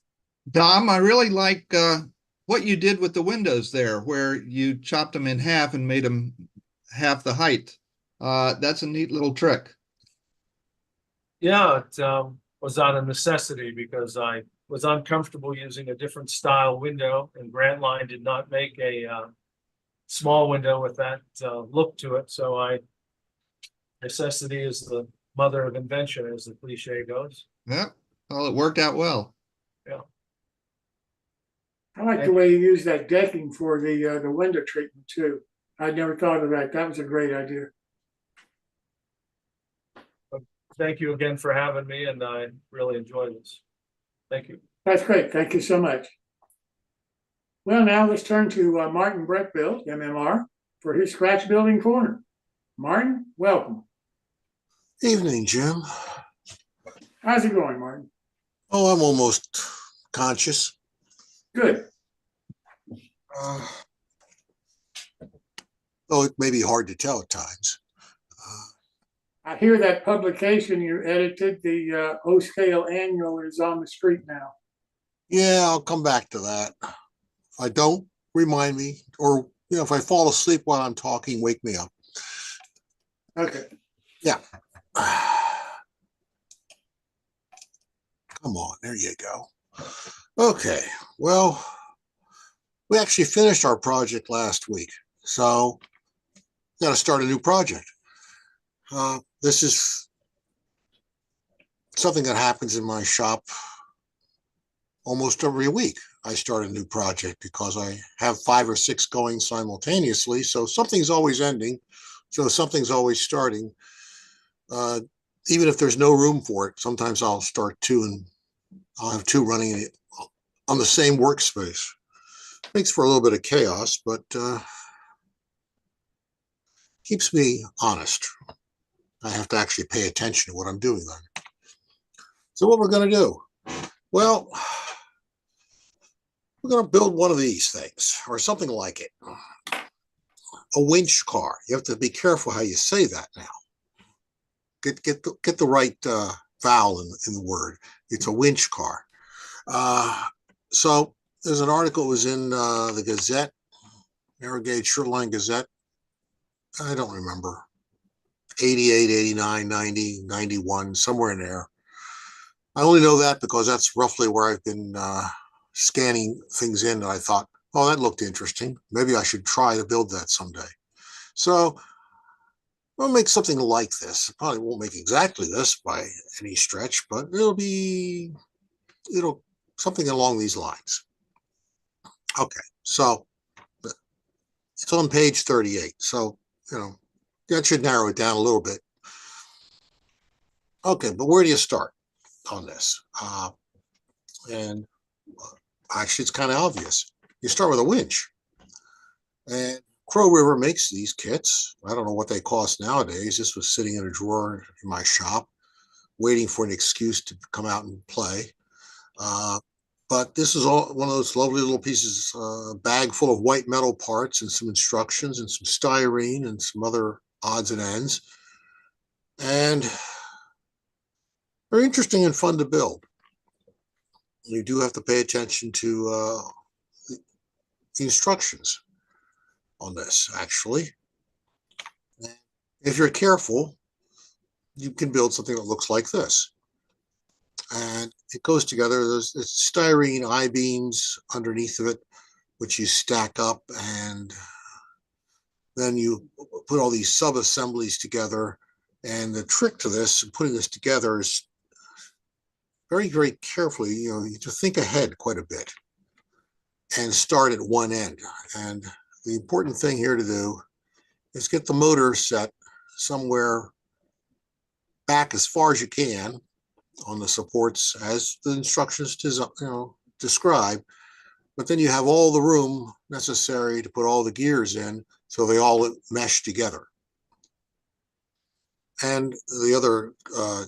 Dom, I really like what you did with the windows there, where you chopped them in half and made them half the height. That's a neat little trick. Yeah, it was out of necessity because I was uncomfortable using a different style window, and Grant Line did not make a small window with that look to it. So necessity is the mother of invention, as the cliche goes. Yeah, well, it worked out well. Yeah. I like the way you use that decking for the window treatment too. I'd never thought of that. That was a great idea. Thank you again for having me, and I really enjoyed this. Thank you. That's great. Thank you so much. Well, now let's turn to Martin Breckbiel, MMR, for his Scratch Building Corner. Martin, welcome. Evening, Jim. How's it going, Martin? Oh, I'm almost conscious. Good. Though it may be hard to tell at times. I hear that publication you edited, the O-Scale Annual, is on the street now. Yeah, I'll come back to that. If I don't, remind me, or if I fall asleep while I'm talking, wake me up. Okay. Yeah. Come on, there you go. Okay, well, we actually finished our project last week, so we got to start a new project. This is something that happens in my shop almost every week. I start a new project because I have 5 or 6 going simultaneously. So something's always ending. So something's always starting. Even if there's no room for it, sometimes I'll start 2 and I'll have 2 running on the same workspace. Makes for a little bit of chaos, but keeps me honest. I have to actually pay attention to what I'm doing then. So what we're going to do, Well, we're going to build one of these things or something like it. A winch car. You have to be careful how you say that now. Get the right vowel in the word. It's a winch car. So there's an article that was in the Gazette, Narrow Gauge Shoreline Gazette. I don't remember. 88, 89, 90, 91, somewhere in there. I only know that because that's roughly where I've been scanning things in, and I thought, oh, that looked interesting. Maybe I should try to build that someday. So I'll make something like this. Probably won't make exactly this by any stretch, but it'll something along these lines. Okay, so it's on page 38. So, that should narrow it down a little bit. Okay, but where do you start on this? And actually, it's kind of obvious. You start with a winch. And Crow River makes these kits. I don't know what they cost nowadays. This was sitting in a drawer in my shop, waiting for an excuse to come out and play. But this is all one of those lovely little pieces, a bag full of white metal parts and some instructions and some styrene and some other odds and ends. And very interesting and fun to build. You do have to pay attention to the instructions on this, actually. If you're careful, you can build something that looks like this. And it goes together. There's styrene I-beams underneath of it, which you stack up, and then you put all these sub-assemblies together. And the trick to this, putting this together, is very, very carefully, you have to think ahead quite a bit and start at one end. And the important thing here to do is get the motor set somewhere back as far as you can on the supports as the instructions describe, but then you have all the room necessary to put all the gears in so they all mesh together. And the other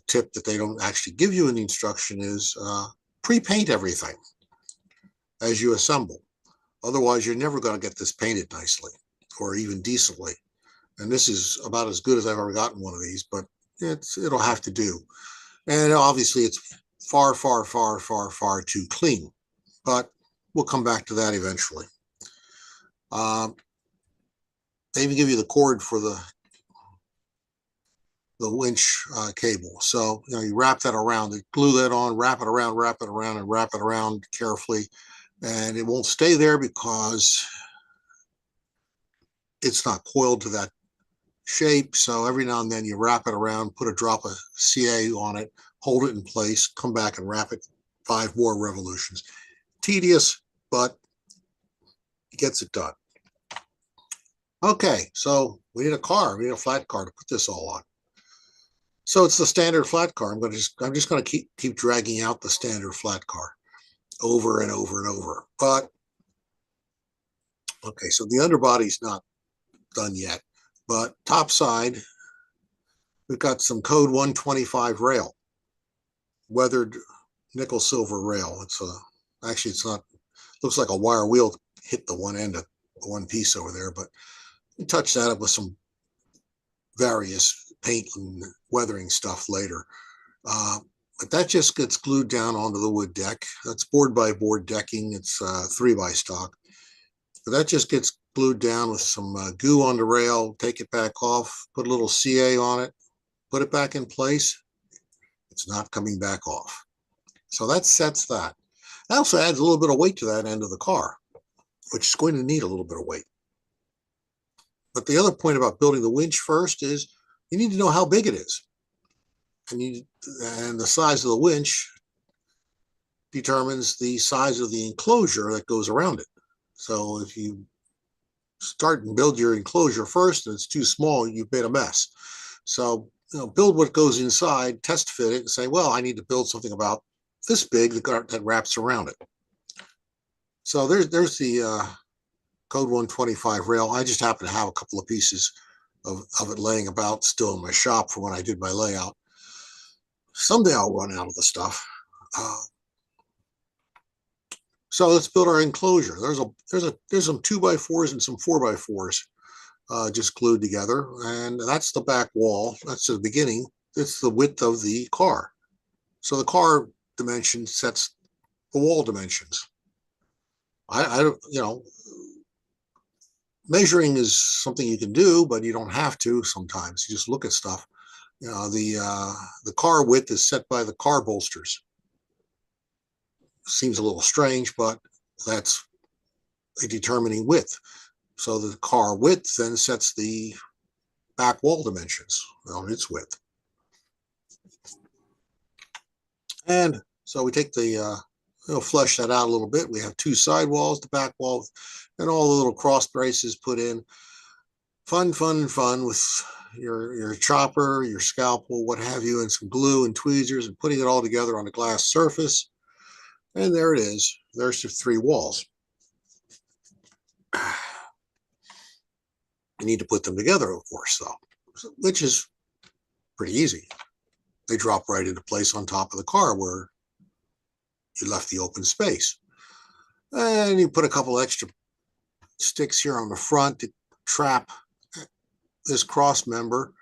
tip that they don't actually give you in the instruction is pre-paint everything as you assemble. Otherwise, you're never going to get this painted nicely or even decently. And this is about as good as I've ever gotten one of these, but it'll have to do. And obviously, it's far, far, far, far, far too clean. But we'll come back to that eventually. They even give you the cord for the winch cable. So you wrap that around, glue that on, wrap it around, and wrap it around carefully. And it won't stay there because it's not coiled to that shape. So every now and then you wrap it around, put a drop of CA on it, hold it in place, come back and wrap it 5 more revolutions. Tedious, but it gets it done. Okay, so we need a car. We need a flat car to put this all on. So it's the standard flat car. I'm just going to keep dragging out the standard flat car over and over and over. But okay, so the underbody's not done yet, but top side, we've got some code 125 rail, weathered nickel silver rail. Actually it's not, looks like a wire wheel hit the one end of one piece over there, but you touch that up with some various paint and weathering stuff later. But that just gets glued down onto the wood deck. That's board by board decking. It's 3x stock. But that just gets glued down with some goo on the rail, take it back off, put a little CA on it, put it back in place. It's not coming back off. So that sets that. That also adds a little bit of weight to that end of the car, which is going to need a little bit of weight. But the other point about building the winch first is you need to know how big it is. And the size of the winch determines the size of the enclosure that goes around it. So if you start and build your enclosure first and it's too small, you've made a mess. So build what goes inside, test fit it, and say, well, I need to build something about this big that wraps around it. So there's the code 125 rail. I just happen to have a couple of pieces of it laying about still in my shop from when I did my layout. Someday I'll run out of the stuff. So let's build our enclosure. There's some 2x4s and some 4x4s just glued together, and that's the back wall. That's the beginning. It's the width of the car. So the car dimension sets the wall dimensions. Measuring is something you can do, but you don't have to sometimes. You just look at stuff. The car width is set by the car bolsters. Seems a little strange, but that's a determining width. So the car width then sets the back wall dimensions on its width. And so we take flesh that out a little bit. We have two side walls, the back wall, and all the little cross braces put in. Fun with your chopper, your scalpel, what have you, and some glue and tweezers, and putting it all together on a glass surface. And there it is. There's the three walls. You need to put them together, of course, though, which is pretty easy. They drop right into place on top of the car where you left the open space. And you put a couple extra sticks here on the front to trap this cross member,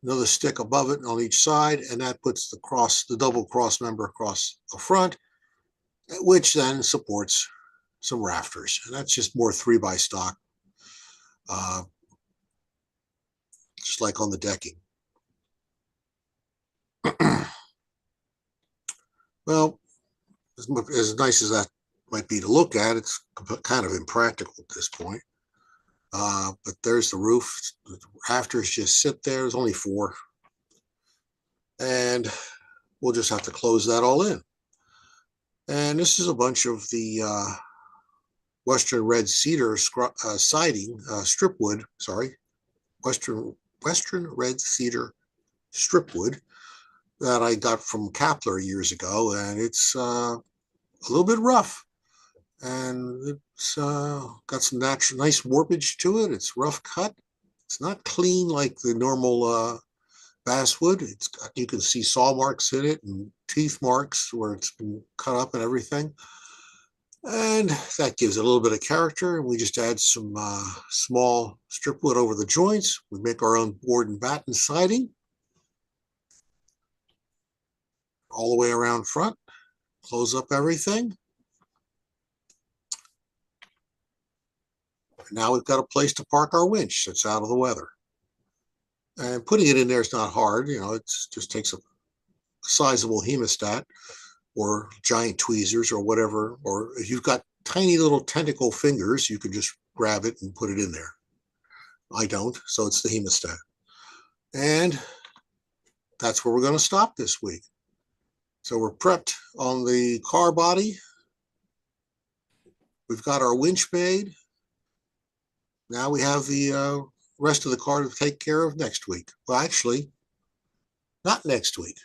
another stick above it on each side, and that puts the double cross member across the front, which then supports some rafters. And that's just more 3x stock, just like on the decking. Well, as nice as that might be to look at, it's kind of impractical at this point. But there's the roof. The rafters just sit there. There's only 4. And we'll just have to close that all in. And this is a bunch of the Western red cedar siding, strip wood, sorry. Western red cedar strip wood that I got from Kapler years ago. And it's a little bit rough. And it's got some nice warpage to it. It's rough cut. It's not clean like the normal basswood. You can see saw marks in it and teeth marks where it's been cut up and everything. And that gives it a little bit of character. And we just add some small strip wood over the joints. We make our own board and batten siding all the way around front. Close up everything. Now we've got a place to park our winch that's out of the weather. And putting it in there is not hard. It just takes a sizable hemostat or giant tweezers or whatever. Or if you've got tiny little tentacle fingers, you can just grab it and put it in there. I don't, so it's the hemostat. And that's where we're going to stop this week. So we're prepped on the car body. We've got our winch made. Now we have the rest of the car to take care of next week. Well, actually, not next week.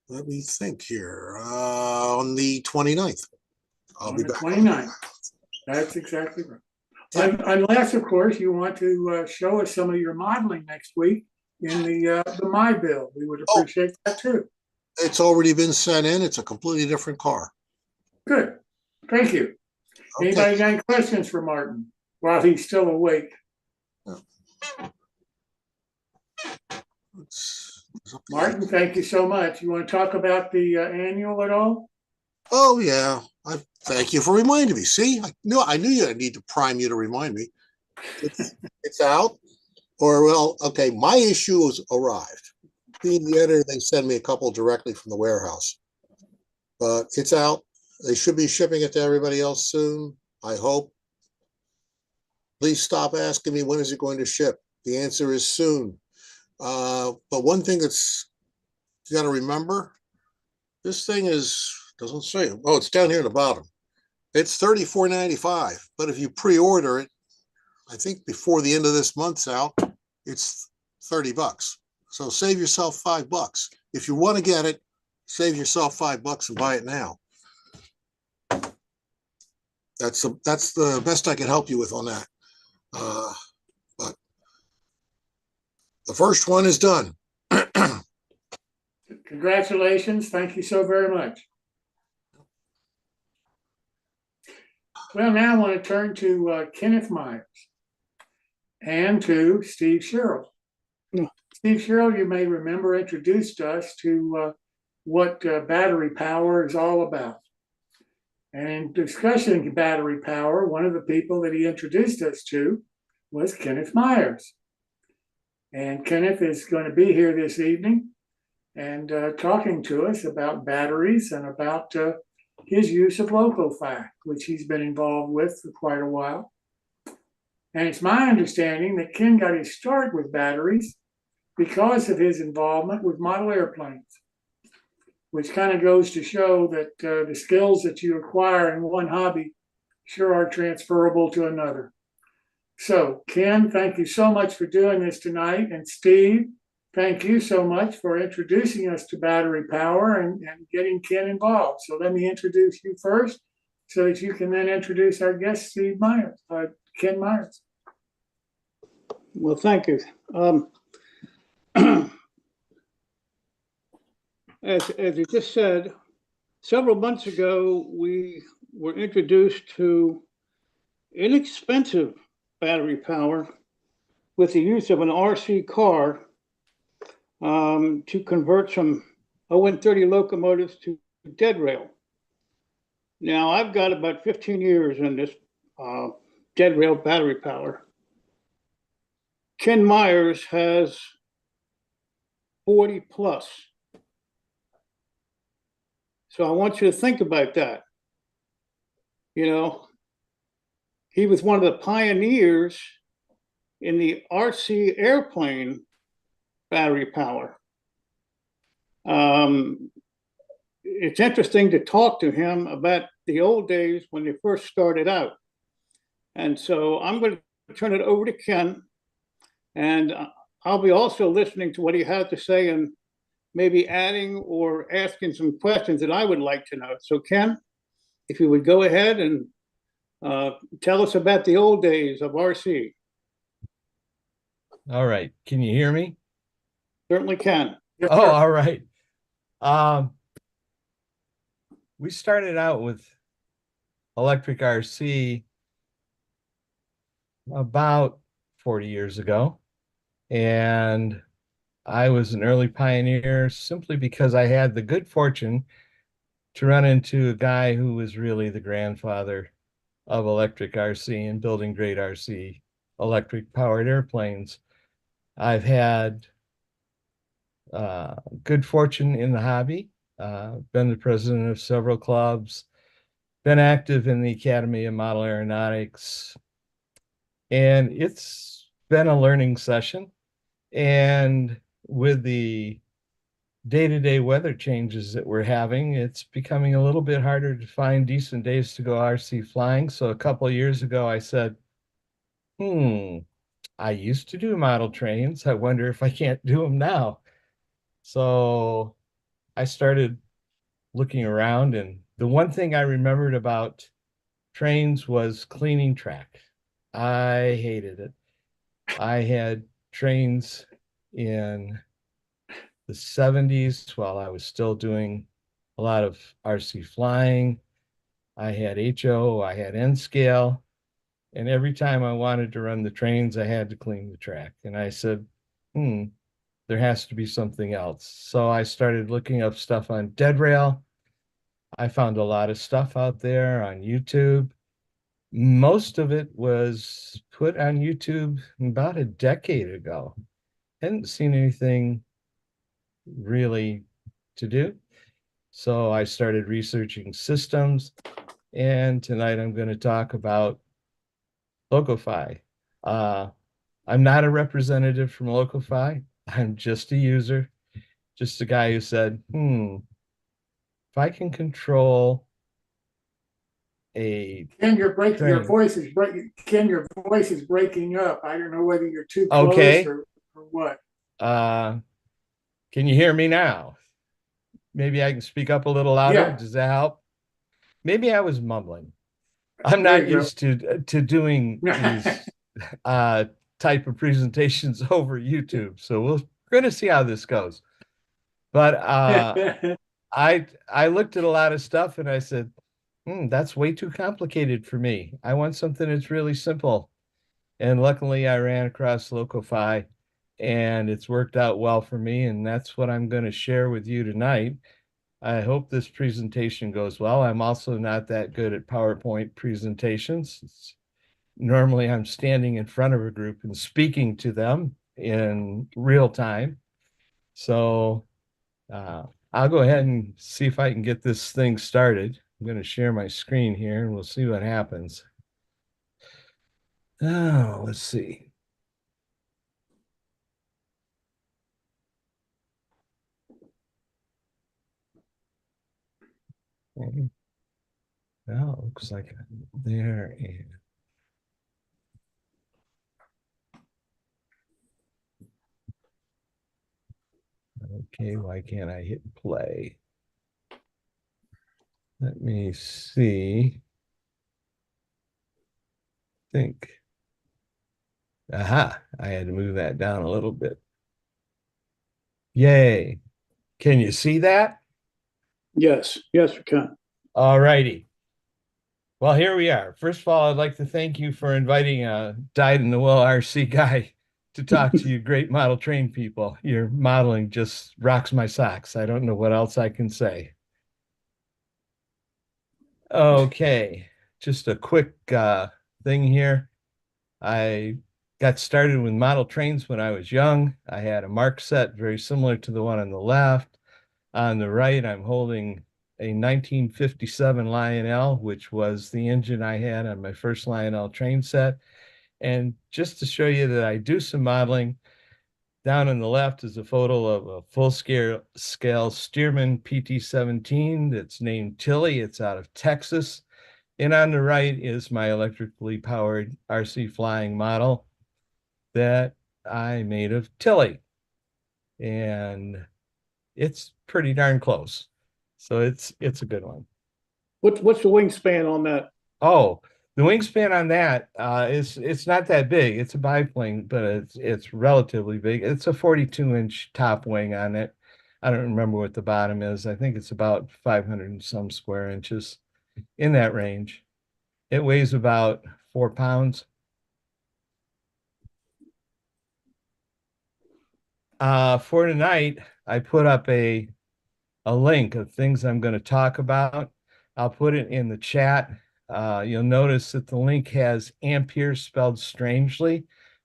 Let me think here. On the 29th. I'll be back. 29th. That's exactly right. Yeah. Unless, of course, you want to show us some of your modeling next week in the My Bill. We would appreciate that too. It's already been sent in. It's a completely different car. Good. Thank you. Okay. Anybody got any questions for Martin while he's still awake? Martin, thank you so much. You want to talk about the annual at all? Oh, yeah. Thank you for reminding me. See, I knew you need to prime you to remind me. It's out. Okay, my issue has arrived. Being the editor, they send me a couple directly from the warehouse. But it's out. They should be shipping it to everybody else soon, I hope. Please stop asking me when is it going to ship. The answer is soon. But one thing that's you got to remember, this thing doesn't say, it's down here at the bottom. It's $34.95, but if you pre-order it, I think before the end of this month's out, it's $30. So save yourself $5. If you want to get it, save yourself $5 and buy it now. That's the best I can help you with on that. But the first one is done. Congratulations. Thank you so very much. Well, now I want to turn to Kenneth Myers and to Steve Sherrill. Steve Sherrill, you may remember, introduced us to what battery power is all about. And in discussing battery power, one of the people that he introduced us to was Kenneth Myers. And Kenneth is going to be here this evening and talking to us about batteries and about his use of LocoFi, which he's been involved with for quite a while. And it's my understanding that Ken got his start with batteries because of his involvement with model airplanes, which kind of goes to show that the skills that you acquire in one hobby sure are transferable to another. So, Ken, thank you so much for doing this tonight. And Steve, thank you so much for introducing us to battery power and getting Ken involved. So let me introduce you first so that you can then introduce our guest, Ken Myers. Well, thank you. As you just said, several months ago, we were introduced to inexpensive battery power with the use of an RC car to convert some ON30 locomotives to dead rail. Now, I've got about 15 years in this dead rail battery power. Ken Myers has 40 plus. So I want you to think about that. You know, he was one of the pioneers in the RC airplane battery power. It's interesting to talk to him about the old days when they first started out. And so I'm going to turn it over to Ken, and I'll be also listening to what he has to say and maybe adding or asking some questions that I would like to know. So Ken, if you would go ahead and tell us about the old days of RC. All right. Can you hear me? Certainly can. Yes, Oh, sir. all right. We started out with electric RC about 40 years ago. And I was an early pioneer simply because I had the good fortune to run into a guy who was really the grandfather of electric RC and building great RC electric powered airplanes. I've had good fortune in the hobby, been the president of several clubs, been active in the Academy of Model Aeronautics, and it's been a learning session. And with the day-to-day weather changes that we're having, it's becoming a little bit harder to find decent days to go RC flying. So a couple of years ago, I said, I used to do model trains. I wonder if I can't do them now. So I started looking around, and the one thing I remembered about trains was cleaning track. I hated it. I had trains in the 70s while I was still doing a lot of RC flying. I had HO, I had N scale, and every time I wanted to run the trains, I had to clean the track. And I said, there has to be something else. So I started looking up stuff on dead rail. I found a lot of stuff out there on YouTube. Most of it was put on YouTube about a decade ago. Hadn't seen anything really to do. So I started researching systems, and tonight I'm going to talk about LocoFi. I'm not a representative from LocoFi. I'm just a user, just a guy who said, if I can control a Ken, your voice is breaking up. I don't know whether you're too close or what. Can you hear me now? Maybe I can speak up a little louder. Yeah. Does that help? Maybe I was mumbling. I'm not used to doing these type of presentations over YouTube. So we're going to see how this goes. But I looked at a lot of stuff and I said, That's way too complicated for me. I want something that's really simple. And luckily I ran across LocoFi and it's worked out well for me. And that's what I'm going to share with you tonight. I hope this presentation goes well. I'm also not that good at PowerPoint presentations. Normally I'm standing in front of a group and speaking to them in real time. So I'll go ahead and see if I can get this thing started. I'm going to share my screen here and we'll see what happens. Oh, let's see. Okay. Well, it looks like I'm there. And okay, why can't I hit play? Let me see. Think. Aha, I had to move that down a little bit. Yay. Can you see that? Yes, yes, we can. All righty. Well, here we are. First of all, I'd like to thank you for inviting a dyed-in-the-wool RC guy to talk to you great model train people. Your modeling just rocks my socks. I don't know what else I can say. Okay, just a quick thing here. I got started with model trains when I was young. I had a mark set very similar to the one on the left. On the right, I'm holding a 1957 Lionel, which was the engine I had on my first Lionel train set. And just to show you that I do some modeling, down on the left is a photo of a full-scale Stearman PT-17 that's named Tilly. It's out of Texas. And on the right is my electrically powered RC flying model that I made of Tilly. And it's pretty darn close. So it's a good one. What's the wingspan on that? Oh, the wingspan on that it's not that big. It's a biplane, but it's relatively big. It's a 42-inch top wing on it. I don't remember what the bottom is. I think it's about 500 and some square inches, in that range. It weighs about 4 pounds. For tonight, I put up a link of things I'm going to talk about. I'll put it in the chat. You'll notice that the link has Ampere spelled strangely.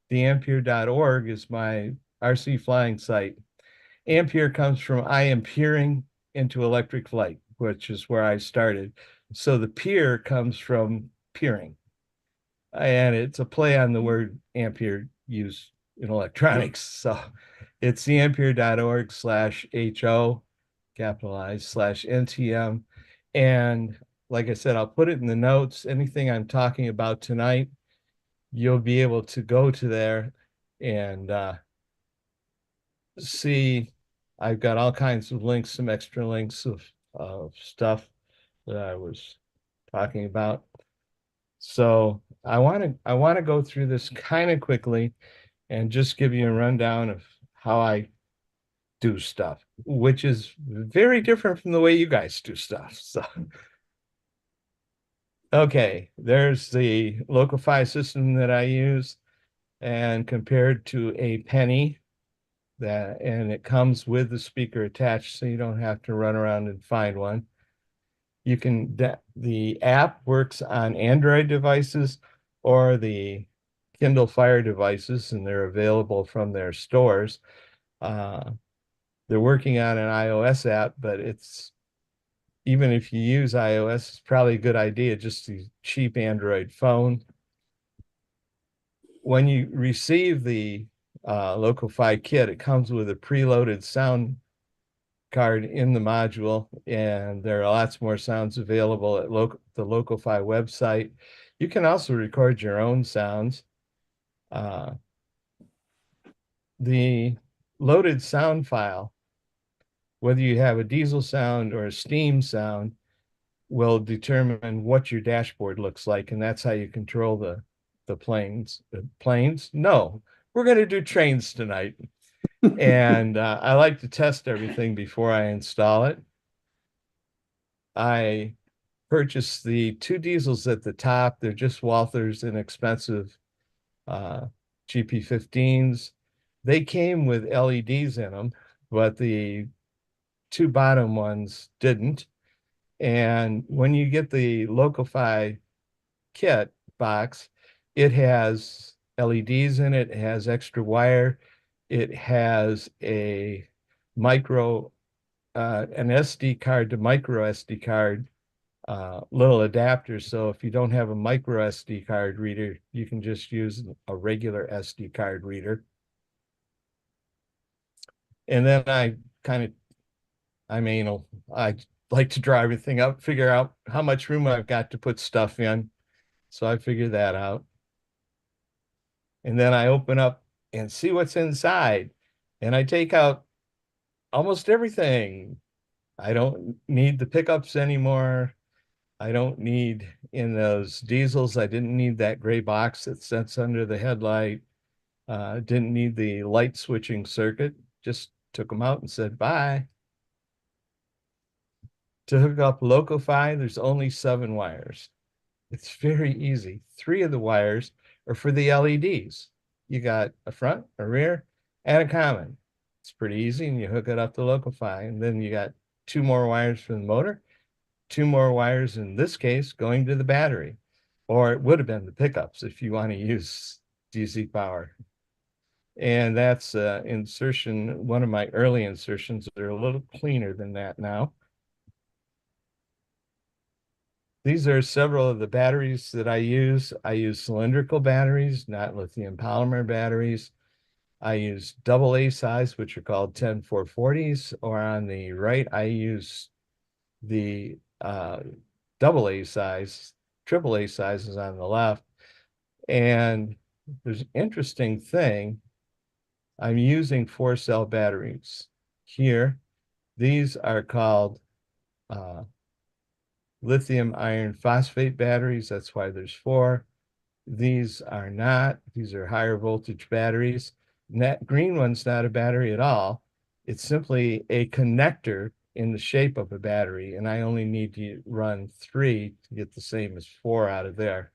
The ampere.org is my RC flying site. Ampere comes from I am peering into electric flight, which is where I started. So the peer comes from peering. And it's a play on the word ampere used in electronics. So it's the ampere.org/HO, capitalized, /NTM. And like I said, I'll put it in the notes. Anything I'm talking about tonight, you'll be able to go to there and see. I've got all kinds of links, some extra links of stuff that I was talking about. So I want to go through this kind of quickly and just give you a rundown of how I do stuff, which is very different from the way you guys do stuff. So, okay, there's the LocoFi system that I use, and compared to a penny, and it comes with the speaker attached, so you don't have to run around and find one. You can, the app works on Android devices or the Kindle Fire devices, and they're available from their stores. They're working on an iOS app, but even if you use iOS, it's probably a good idea just to cheap Android phone. When you receive the LocoFi kit, it comes with a preloaded sound card in the module, and there are lots more sounds available at the LocoFi website. You can also record your own sounds. The loaded sound file, whether you have a diesel sound or a steam sound, will determine what your dashboard looks like, and that's how you control the planes. The planes? No, we're going to do trains tonight. And I like to test everything before I install it. I purchased the 2 diesels at the top. They're just Walther's inexpensive GP15s. They came with LEDs in them, but the 2 bottom ones didn't. And when you get the LocoFi kit box, it has LEDs in it, it has extra wire, it has a micro, an SD card to micro SD card little adapter. So if you don't have a micro SD card reader, you can just use a regular SD card reader. And then I like to draw everything up, figure out how much room I've got to put stuff in. So I figure that out. And then I open up and see what's inside. And I take out almost everything. I don't need the pickups anymore. I don't need, in those diesels, I didn't need that gray box that sits under the headlight. Didn't need the light switching circuit. Just took them out and said, bye. To hook up LocoFi, there's only 7 wires. It's very easy. 3 of the wires are for the LEDs. You got a front, a rear, and a common. It's pretty easy, and you hook it up to LocoFi. And then you got 2 more wires for the motor, 2 more wires, in this case, going to the battery. Or it would have been the pickups if you want to use DC power. And that's insertion. One of my early insertions. They're a little cleaner than that now. These are several of the batteries that I use. I use cylindrical batteries, not lithium polymer batteries. I use AA size, which are called 10440s, or on the right, I use the AA size, AAA sizes on the left. And there's an interesting thing. I'm using 4-cell batteries here. These are called lithium iron phosphate batteries. That's why there's 4. These are not. These are higher voltage batteries. And that green one's not a battery at all. It's simply a connector in the shape of a battery. And I only need to run 3 to get the same as 4 out of there.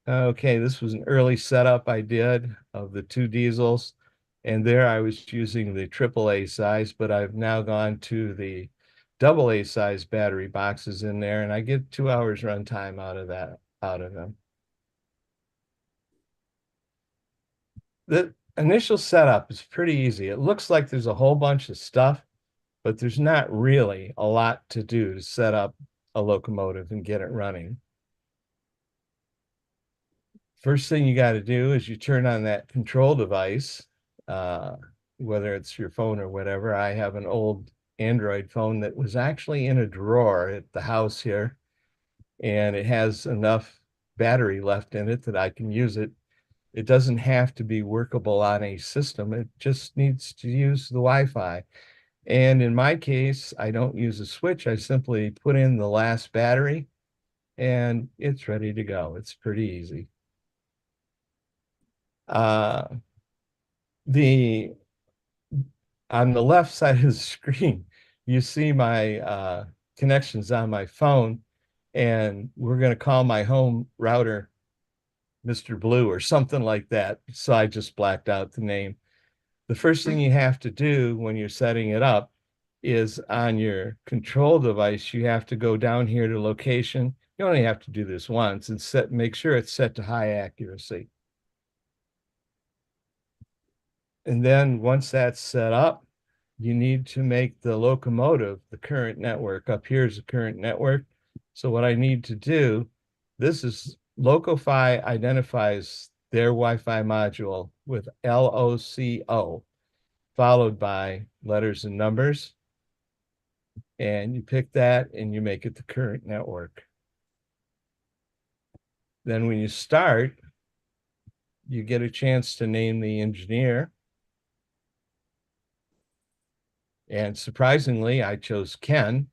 Okay, this was an early setup I did of the 2 diesels. And there I was using the AAA size, but I've now gone to the AA size battery boxes in there, and I get 2 hours runtime out of them. The initial setup is pretty easy. It looks like there's a whole bunch of stuff, but there's not really a lot to do to set up a locomotive and get it running. First thing you got to do is you turn on that control device, whether it's your phone or whatever. I have an old Android phone that was actually in a drawer at the house here, and it has enough battery left in it that I can use it. It doesn't have to be workable on a system. It just needs to use the Wi-Fi. And in my case, I don't use a switch. I simply put in the last battery and it's ready to go. It's pretty easy. On the left side of the screen, you see my connections on my phone, and we're going to call my home router Mr. Blue or something like that. So I just blacked out the name. The first thing you have to do when you're setting it up is on your control device, you have to go down here to location. You only have to do this once and make sure it's set to high accuracy. And then once that's set up, you need to make the locomotive the current network. Up here is the current network. So what I need to do, this is LocoFi identifies their Wi-Fi module with LOCO, followed by letters and numbers. And you pick that and you make it the current network. Then when you start, you get a chance to name the engineer. And surprisingly, I chose Ken.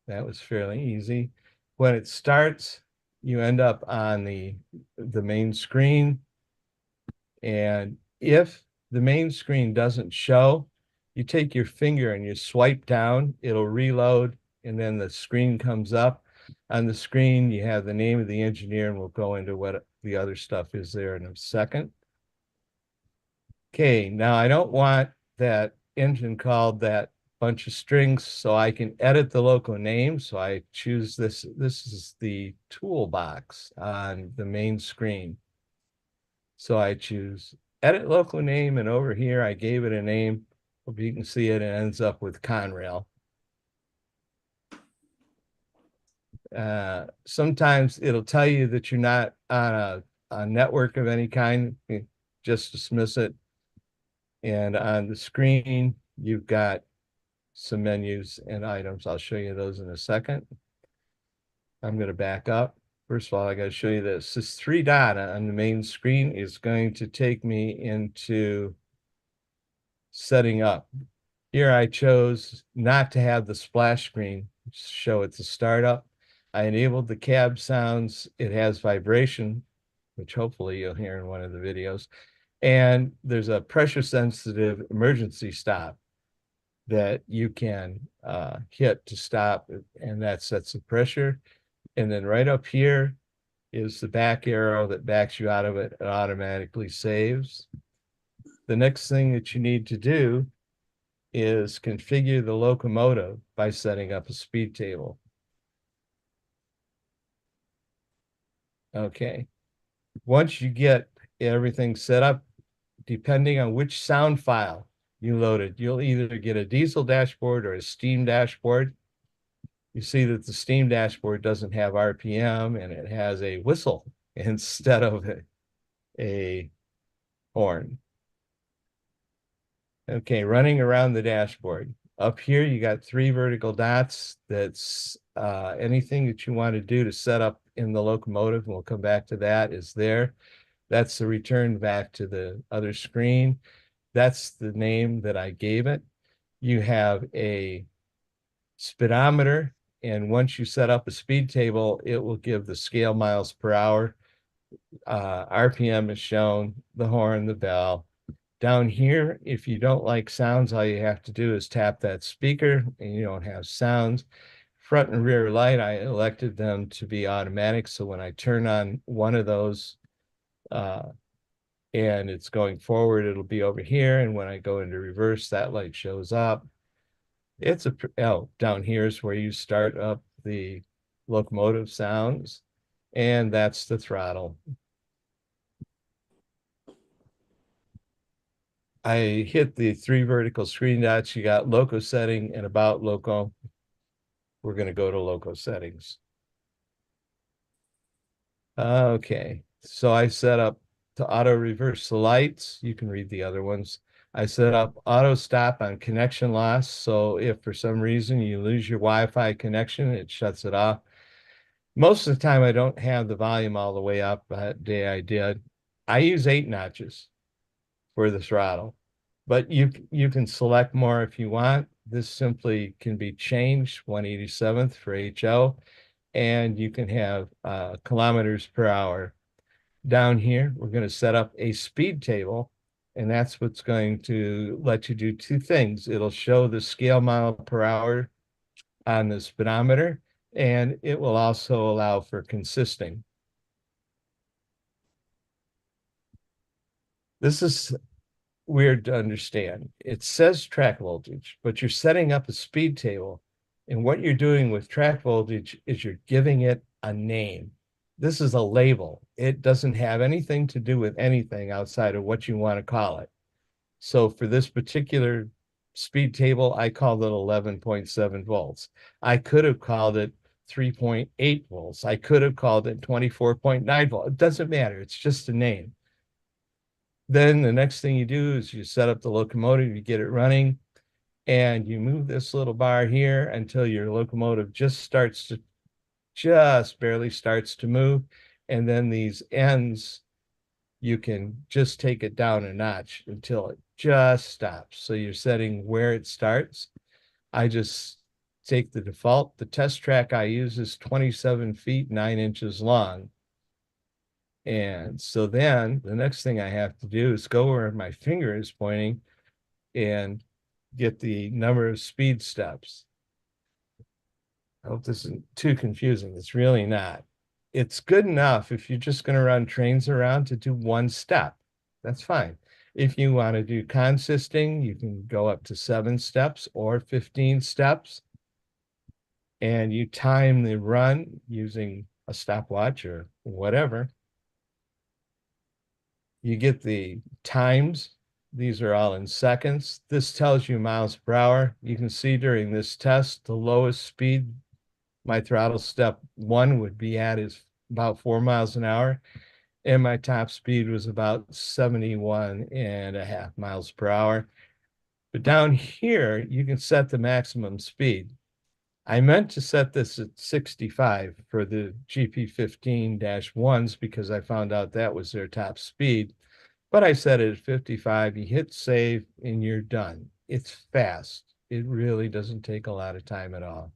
That was fairly easy. When it starts, you end up on the main screen. And if the main screen doesn't show, You take your finger and you swipe down, it'll reload, and then the screen comes up. On the screen, you have the name of the engineer, and we'll go into what the other stuff is there in a second. Okay, now I don't want that engine called that bunch of strings, so I can edit the local name. So I choose this. This is the toolbox on the main screen. So I choose edit local name, and over here I gave it a name. Hope you can see it. It ends up with Conrail. Sometimes it'll tell you that you're not on a network of any kind. Just dismiss it. And on the screen, you've got some menus and items. I'll show you those in a second. I'm going to back up. First of all, I got to show you this. This 3 dot on the main screen is going to take me into setting up. Here I chose not to have the splash screen show at the startup. I enabled the cab sounds. It has vibration, which hopefully you'll hear in one of the videos. And there's a pressure sensitive emergency stop that you can hit to stop, and that sets the pressure. And then right up here is the back arrow that backs you out of it. It automatically saves. The next thing that you need to do is configure the locomotive by setting up a speed table. Okay. Once you get everything set up, depending on which sound file you loaded, you'll either get a diesel dashboard or a steam dashboard. You see that the steam dashboard doesn't have RPM and it has a whistle instead of a horn. Okay, running around the dashboard. Up here, you got 3 vertical dots. That's anything that you want to do to set up in the locomotive, and we'll come back to that, is there. That's the return back to the other screen. That's the name that I gave it. You have a speedometer, and once you set up a speed table, it will give the scale miles per hour. RPM is shown, the horn, the bell. Down here, if you don't like sounds, all you have to do is tap that speaker and you don't have sounds. Front and rear light, I elected them to be automatic. So when I turn on one of those and it's going forward, it'll be over here. And when I go into reverse, that light shows up. It's down here is where you start up the locomotive sounds, and that's the throttle. I hit the 3 vertical screen dots. You got loco setting and about loco. We're going to go to loco settings. Okay, so I set up to auto reverse the lights. You can read the other ones. I set up auto stop on connection loss. So if for some reason you lose your Wi-Fi connection, it shuts it off. Most of the time I don't have the volume all the way up. That day I did. I use 8 notches for the throttle, but you can select more if you want. This simply can be changed, 1/87th for HO, and you can have kilometers per hour. Down here, we're going to set up a speed table, and that's what's going to let you do 2 things. It'll show the scale mile per hour on the speedometer, and it will also allow for consisting. This is weird to understand. It says track voltage, but you're setting up a speed table. And what you're doing with track voltage is you're giving it a name. This is a label. It doesn't have anything to do with anything outside of what you want to call it. So for this particular speed table, I called it 11.7 volts. I could have called it 3.8 volts. I could have called it 24.9 volts. It doesn't matter. It's just a name. Then the next thing you do is you set up the locomotive, you get it running, and you move this little bar here until your locomotive just barely starts to move. And then these ends, you can just take it down a notch until it just stops. So you're setting where it starts. I just take the default. The test track I use is 27 feet, 9 inches long. And so then the next thing I have to do is go where my finger is pointing and get the number of speed steps. I hope this isn't too confusing. It's really not. It's good enough if you're just going to run trains around to do one step. That's fine. If you want to do consisting, you can go up to 7 steps or 15 steps. And you time the run using a stopwatch or whatever. You get the times. These are all in seconds. This tells you miles per hour. You can see during this test, the lowest speed my throttle step 1 would be at is about 4 miles an hour. And my top speed was about 71.5 miles per hour. But down here, you can set the maximum speed. I meant to set this at 65 for the GP15-1s because I found out that was their top speed. But I set it at 55. You hit save and you're done. It's fast. It really doesn't take a lot of time at all.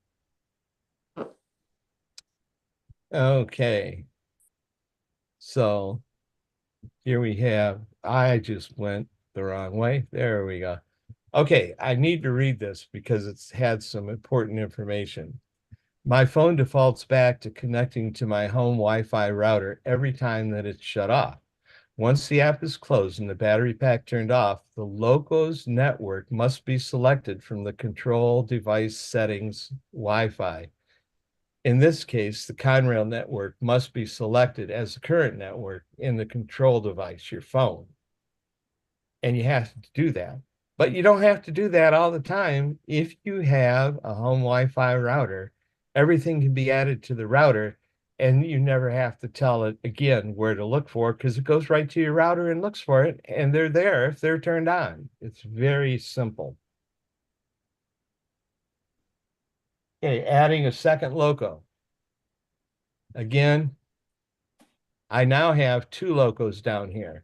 Okay. So here we have, I just went the wrong way. There we go. Okay, I need to read this because it's had some important information. My phone defaults back to connecting to my home Wi-Fi router every time that it's shut off. Once the app is closed and the battery pack turned off, the Loco's network must be selected from the control device settings Wi-Fi. In this case, the Conrail network must be selected as the current network in the control device, your phone. And you have to do that. But you don't have to do that all the time. If you have a home Wi-Fi router, everything can be added to the router and you never have to tell it again where to look for because it goes right to your router and looks for it and they're there if they're turned on. It's very simple. Okay, adding a second Loco. Again, I now have 2 Locos down here.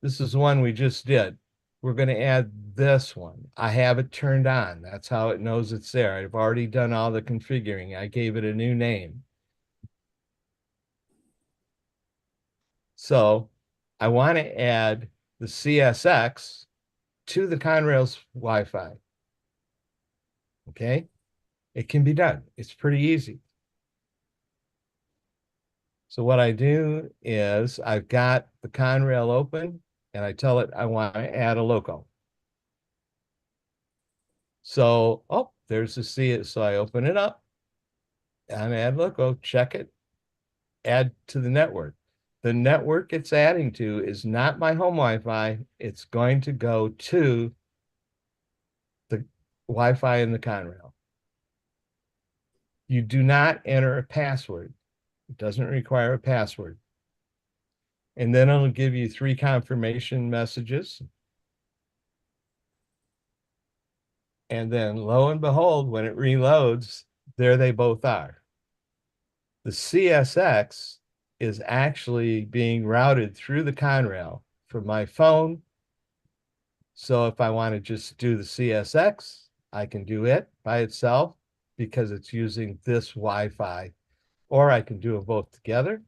This is one we just did. We're going to add this one. I have it turned on. That's how it knows it's there. I've already done all the configuring. I gave it a new name. So I want to add the CSX to the Conrail's Wi-Fi. Okay, it can be done. It's pretty easy. So what I do is I've got the Conrail open and I tell it I want to add a Loco. So, oh, there's the see it. So I open it up and add Loco, check it, add to the network. The network it's adding to is not my home Wi-Fi. It's going to go to the Wi-Fi in the Conrail. You do not enter a password. It doesn't require a password. And then it'll give you 3 confirmation messages. And then lo and behold, when it reloads, there they both are. The CSX is actually being routed through the Conrail from my phone. So if I want to just do the CSX, I can do it by itself because it's using this Wi-Fi, or I can do them both together.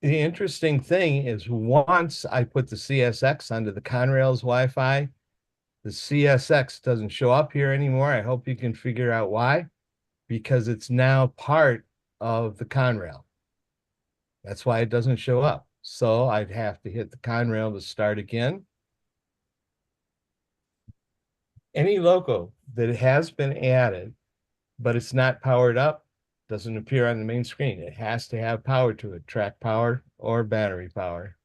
The interesting thing is once I put the CSX onto the Conrail's Wi-Fi, the CSX doesn't show up here anymore. I hope you can figure out why, because it's now part of the Conrail. That's why it doesn't show up. So I'd have to hit the Conrail to start again. Any Loco that has been added, but it's not powered up, doesn't appear on the main screen. It has to have power to it, track power or battery power.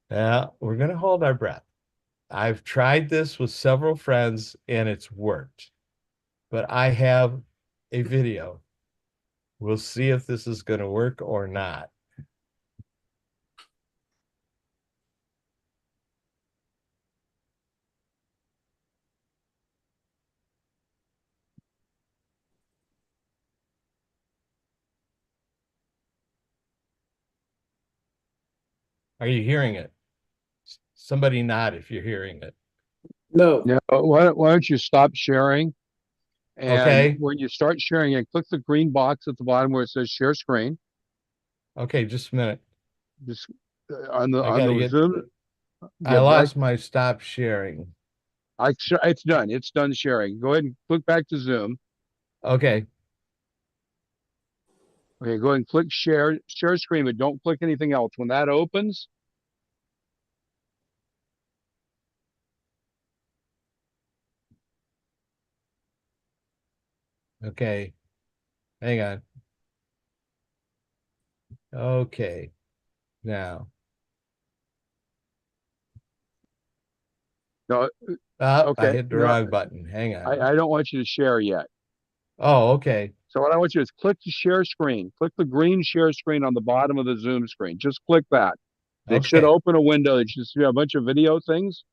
Now, we're going to hold our breath. I've tried this with several friends and it's worked, but I have a video. We'll see if this is going to work or not. Are you hearing it? Somebody nod if you're hearing it. No. Now, why don't you stop sharing? And okay. When you start sharing it, click the green box at the bottom where it says share screen. Okay, just a minute. Just on the Zoom. I lost my stop sharing. It's done. It's done sharing. Go ahead and click back to Zoom. Okay. Okay, go ahead and click share screen, but don't click anything else. When that opens, okay, hang on. Okay, now. no, I okay, hit the no, wrong button. Hang on. I don't want you to share yet. Oh, okay. So what I want you to do is click the share screen. Click the green share screen on the bottom of the Zoom screen. Just click that. It should Okay. open a window that should see a bunch of video things.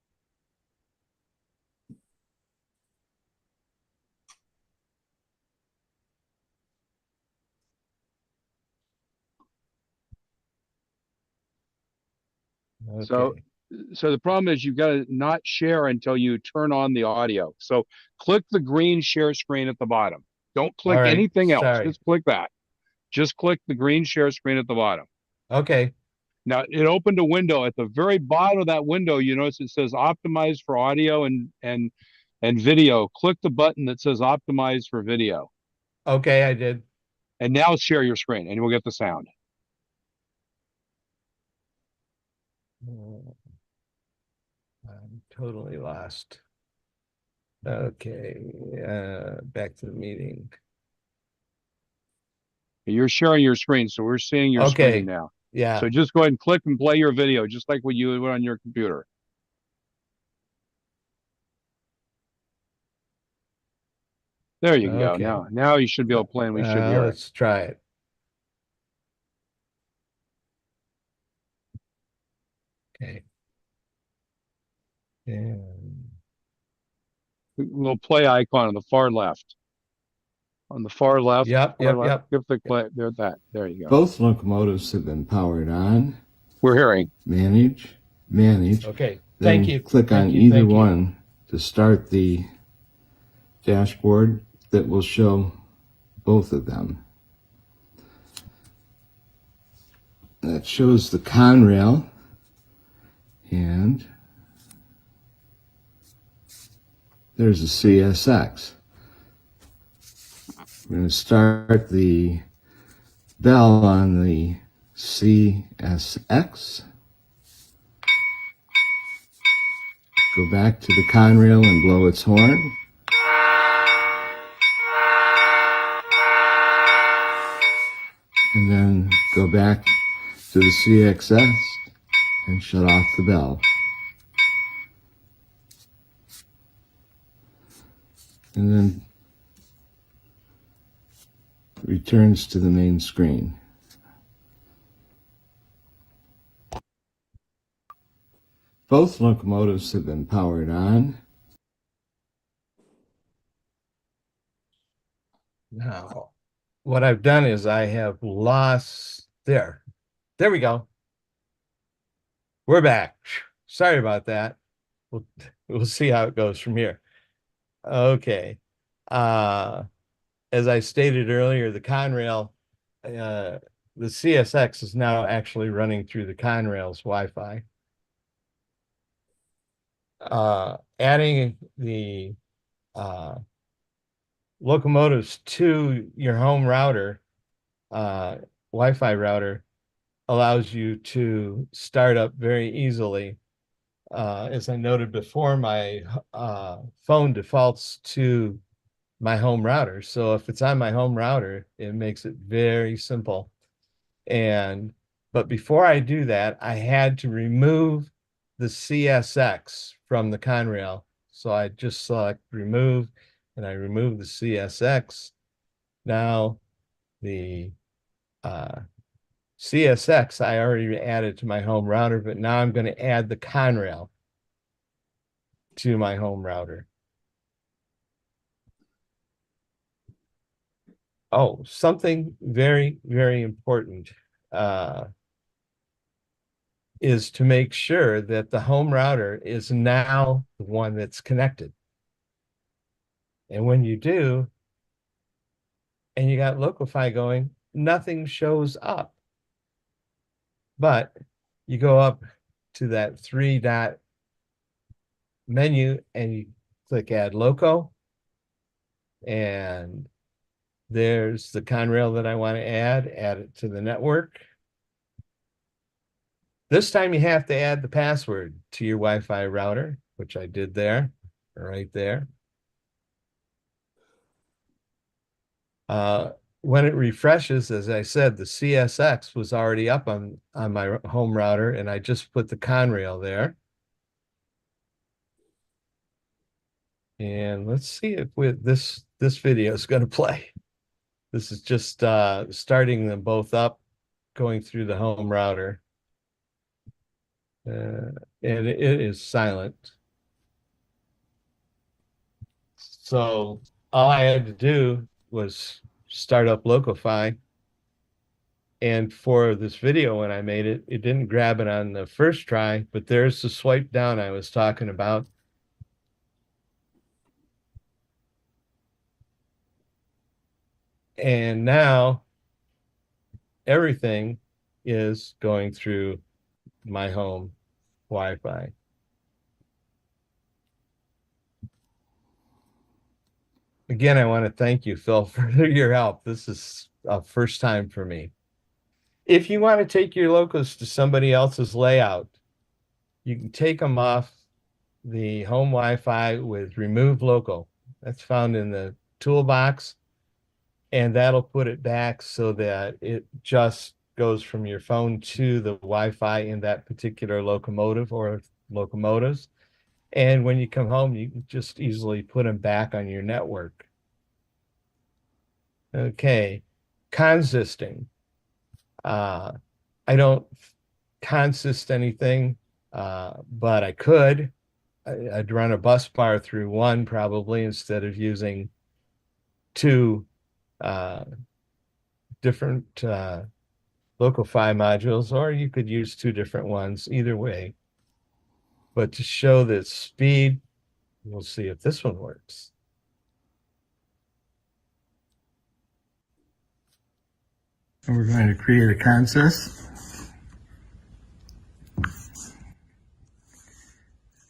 Okay. So the problem is you've got to not share until you turn on the audio. So click the green share screen at the bottom. Don't All click right. anything else. Sorry. Just click that. Just click the green share screen at the bottom. Okay. Now it opened a window. At the very bottom of that window, you notice it says optimized for audio and video. Click the button that says optimized for video. Okay, I did. And now share your screen and we'll get the sound. I'm totally lost. Okay, back to the meeting. You're sharing your screen, so we're seeing your screen now. Yeah. So just go ahead and click and play your video, just like what you would on your computer. There you go. Okay. Now you should be able to play and we should hear it. Let's try it. Okay. And Little play icon on the far left. On the far left. Yep. Give the play. There you go. Both locomotives have been powered on. We're hearing. Manage. Okay. Then Thank you. click on either one to start the dashboard that will show both of them. That shows the Conrail and there's a CSX. We're going to start the bell on the CSX. Go back to the Conrail and blow its horn. And then go back to the CXS and shut off the bell. And then returns to the main screen. Both locomotives have been powered on. Now, what I've done is I have lost there. There we go. We're back. Sorry about that. We'll see how it goes from here. Okay. As I stated earlier, the Conrail, the CSX is now actually running through the Conrail's Wi-Fi. Adding the locomotives to your home router, Wi-Fi router, allows you to start up very easily. As I noted before, my phone defaults to my home router. So if it's on my home router, it makes it very simple. But before I do that, I had to remove the CSX from the Conrail. So I just select remove and I remove the CSX. Now the CSX I already added to my home router, but now I'm going to add the Conrail to my home router. Oh, something very, very important is to make sure that the home router is now the one that's connected. And when you do, and you got LocoFi going, nothing shows up. But you go up to that 3-dot menu and you click Add Loco. And there's the Conrail that I want to add it to the network. This time you have to add the password to your Wi-Fi router, which I did there, right there. When it refreshes, as I said, the CSX was already up on my home router, and I just put the Conrail there. And let's see if this video is going to play. This is just starting them both up, going through the home router. And it is silent. So all I had to do was start up LocoFi. And for this video, when I made it, it didn't grab it on the first try, but there's the swipe down I was talking about. And now everything is going through my home Wi-Fi. Again, I want to thank you, Phil, for your help. This is a first time for me. If you want to take your locos to somebody else's layout, you can take them off the home Wi-Fi with Remove Local. That's found in the toolbox, and that'll put it back so that it just goes from your phone to the Wi-Fi in that particular locomotive or locomotives. And when you come home, you can just easily put them back on your network. Okay, consisting. I don't consist anything, but I could. I'd run a bus bar through one probably instead of using two different LocoFi modules, or you could use two different ones, either way. But to show the speed, we'll see if this one works. And we're going to create a consist.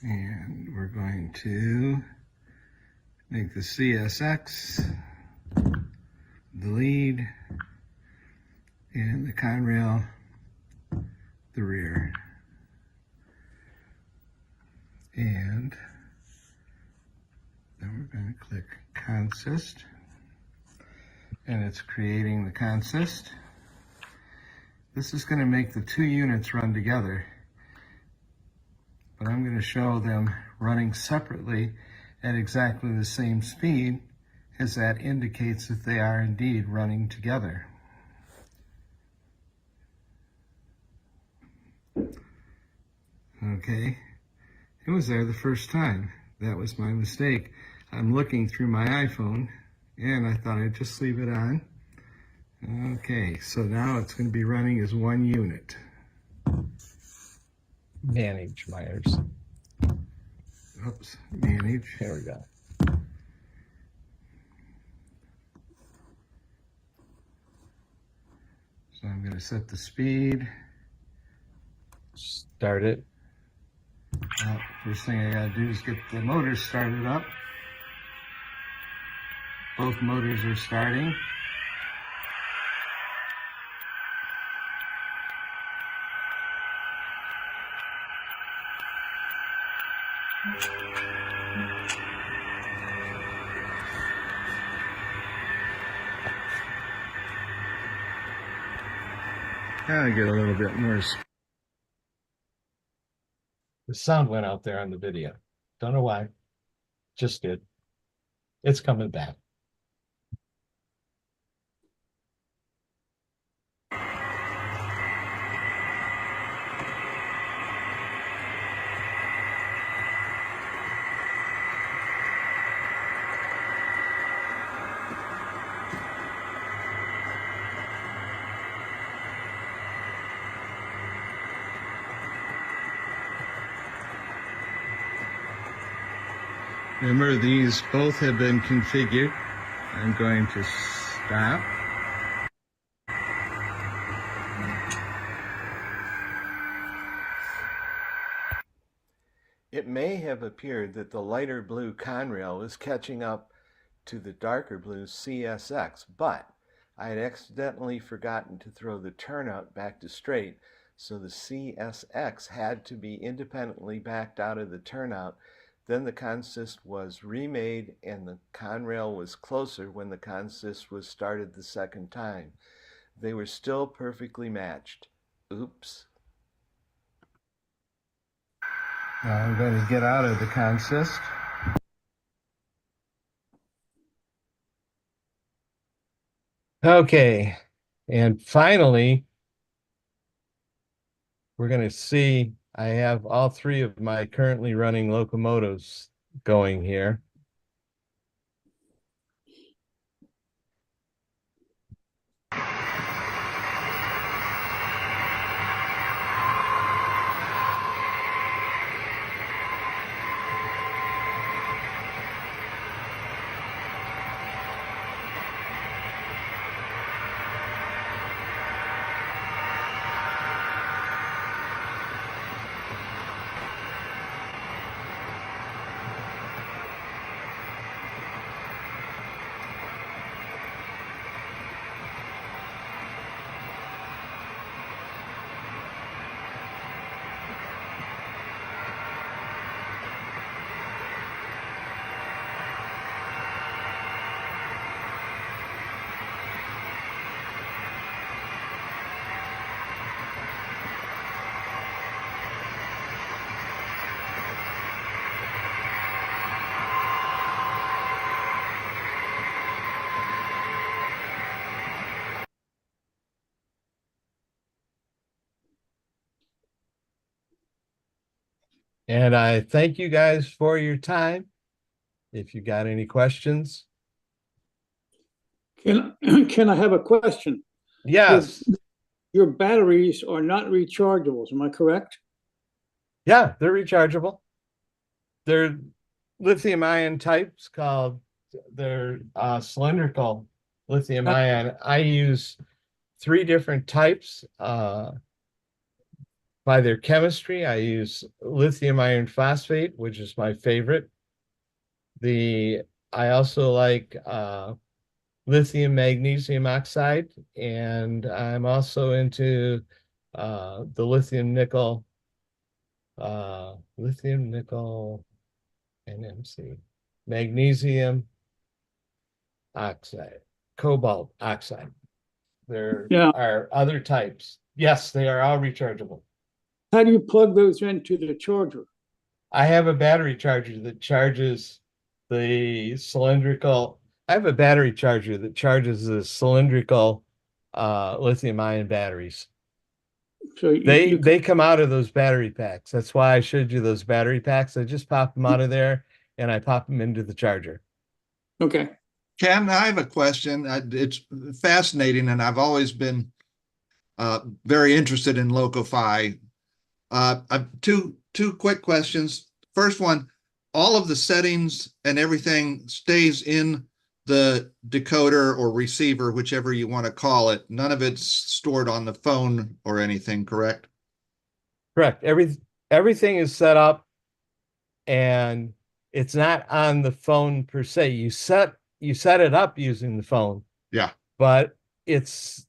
And we're going to make the CSX the lead and the Conrail the rear. And then we're going to click consist, and it's creating the consist. This is going to make the two units run together, but I'm going to show them running separately at exactly the same speed, as that indicates that they are indeed running together. Okay, it was there the first time. That was my mistake. I'm looking through my iPhone, and I thought I'd just leave it on. Okay, so now it's going to be running as one unit. Manage, Myers. Oops, manage. There we go. So I'm going to set the speed. Start it. First thing I got to do is get the motors started up. Both motors are starting. Gotta get a little bit more. The sound went out there on the video. Don't know why. Just did. It's coming back. Remember, these both have been configured. I'm going to stop. It may have appeared that the lighter blue Conrail was catching up to the darker blue CSX, but I had accidentally forgotten to throw the turnout back to straight, so the CSX had to be independently backed out of the turnout. Then the consist was remade and the Conrail was closer when the consist was started the second time. They were still perfectly matched. Oops. I'm going to get out of the consist. Okay, and finally, we're going to see, I have all three of my currently running locomotives going here. And I thank you guys for your time. If you got any questions. Can I have a question? Yes. Your batteries are not rechargeables, am I correct? Yeah, they're rechargeable. They're lithium ion types they're cylindrical lithium ion. I use 3 different types. By their chemistry, I use lithium iron phosphate, which is my favorite. I also like lithium magnesium oxide, and I'm also into the lithium nickel NMC, magnesium oxide, cobalt oxide. There are other types. Yes, they are all rechargeable. How do you plug those into the charger? I have a battery charger that charges the cylindrical. I have a battery charger that charges the cylindrical lithium ion batteries. So they come out of those battery packs. That's why I showed you those battery packs. I just pop them out of there and I pop them into the charger. Okay. Ken, I have a question. It's fascinating, and I've always been very interested in LocoFi. Two quick questions. First one, all of the settings and everything stays in the decoder or receiver, whichever you want to call it. None of it's stored on the phone or anything, correct? Correct. Everything is set up and it's not on the phone per se. You set it up using the phone. Yeah. But it's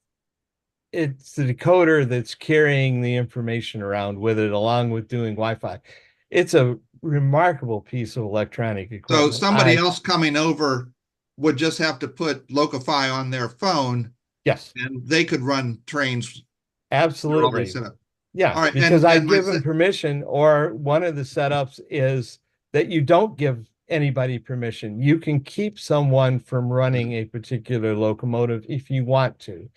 the decoder that's carrying the information around with it, along with doing Wi-Fi. It's a remarkable piece of electronic equipment. So somebody else coming over would just have to put LocoFi on their phone. Yes. And they could run trains. Absolutely. Yeah, all right, because I give them permission, or one of the setups is that you don't give anybody permission. You can keep someone from running a particular locomotive if you want to.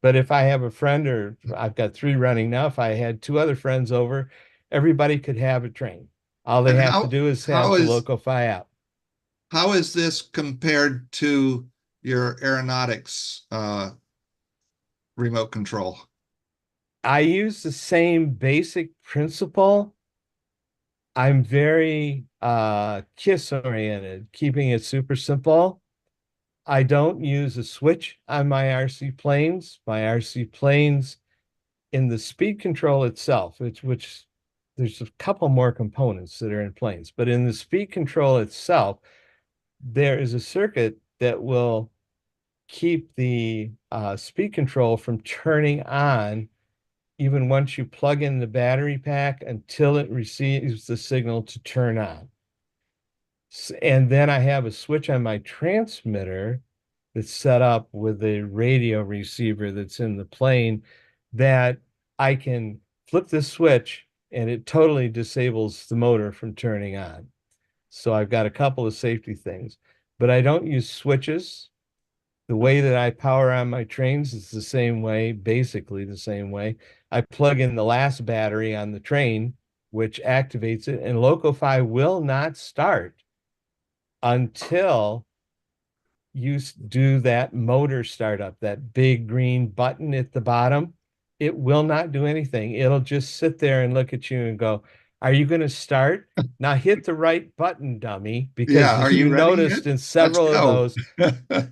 But if I have a friend, or I've got 3 running now, if I had 2 other friends over, everybody could have a train. All they have to do is have the LocoFi app. How is this compared to your aeronautics remote control? I use the same basic principle. I'm very KISS oriented, keeping it super simple. I don't use a switch on my RC planes. My RC planes, in the speed control itself, which there's a couple more components that are in planes, but in the speed control itself, there is a circuit that will keep the speed control from turning on even once you plug in the battery pack until it receives the signal to turn on. And then I have a switch on my transmitter that's set up with a radio receiver that's in the plane that I can flip the switch and it totally disables the motor from turning on. So I've got a couple of safety things, but I don't use switches. The way that I power on my trains is the same way, basically the same way. I plug in the last battery on the train, which activates it, and LocoFi will not start until you do that motor startup, that big green button at the bottom. It will not do anything. It'll just sit there and look at you and go, "Are you going to start? Now hit the right button, dummy." Because Are as you you ready noticed yet? in several of those, Let's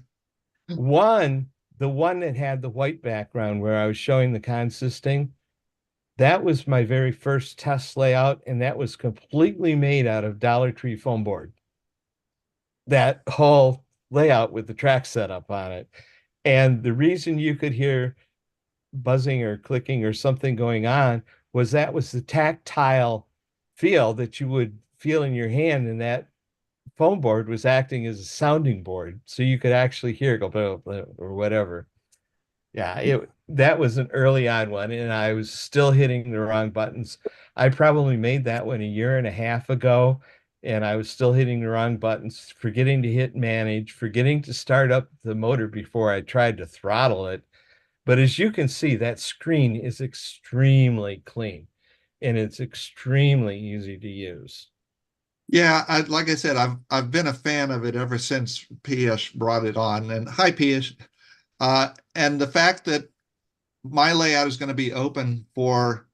the one that had the white background where I was showing the consisting, that was my very first test layout, and that was completely made out of Dollar Tree foam board. That whole layout with the track setup on it. And the reason you could hear buzzing or clicking or something going on was that was the tactile feel that you would feel in your hand, and that foam board was acting as a sounding board, so you could actually hear it go blah, blah, or whatever. Yeah, that was an early on one, and I was still hitting the wrong buttons. I probably made that one a year and a half ago, and I was still hitting the wrong buttons, forgetting to hit manage, forgetting to start up the motor before I tried to throttle it. But as you can see, that screen is extremely clean, and it's extremely easy to use. Yeah, like I said, I've been a fan of it ever since PS brought it on. And hi, PS. And the fact that my layout is going to be open for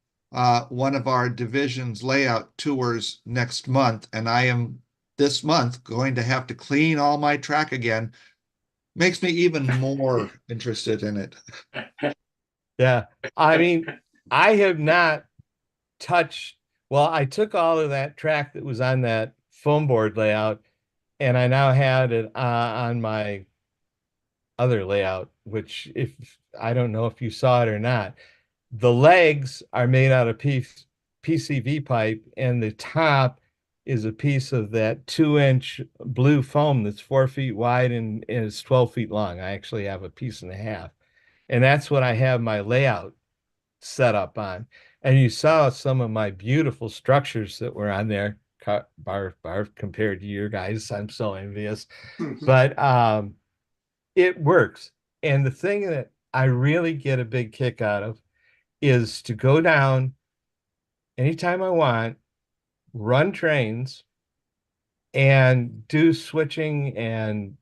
one of our division's layout tours next month, and I am this month going to have to clean all my track again, makes me even more interested in it. Yeah, I mean, I have not touched. Well, I took all of that track that was on that foam board layout, and I now had it on my other layout, which if I don't know if you saw it or not, the legs are made out of PCV pipe, and the top is a piece of that 2-inch blue foam that's 4 feet wide and is 12 feet long. I actually have a piece and a half, and that's what I have my layout set up on. And you saw some of my beautiful structures that were on there, barf compared to your guys. I'm so envious. But it works. And the thing that I really get a big kick out of is to go down anytime I want, run trains, and do switching and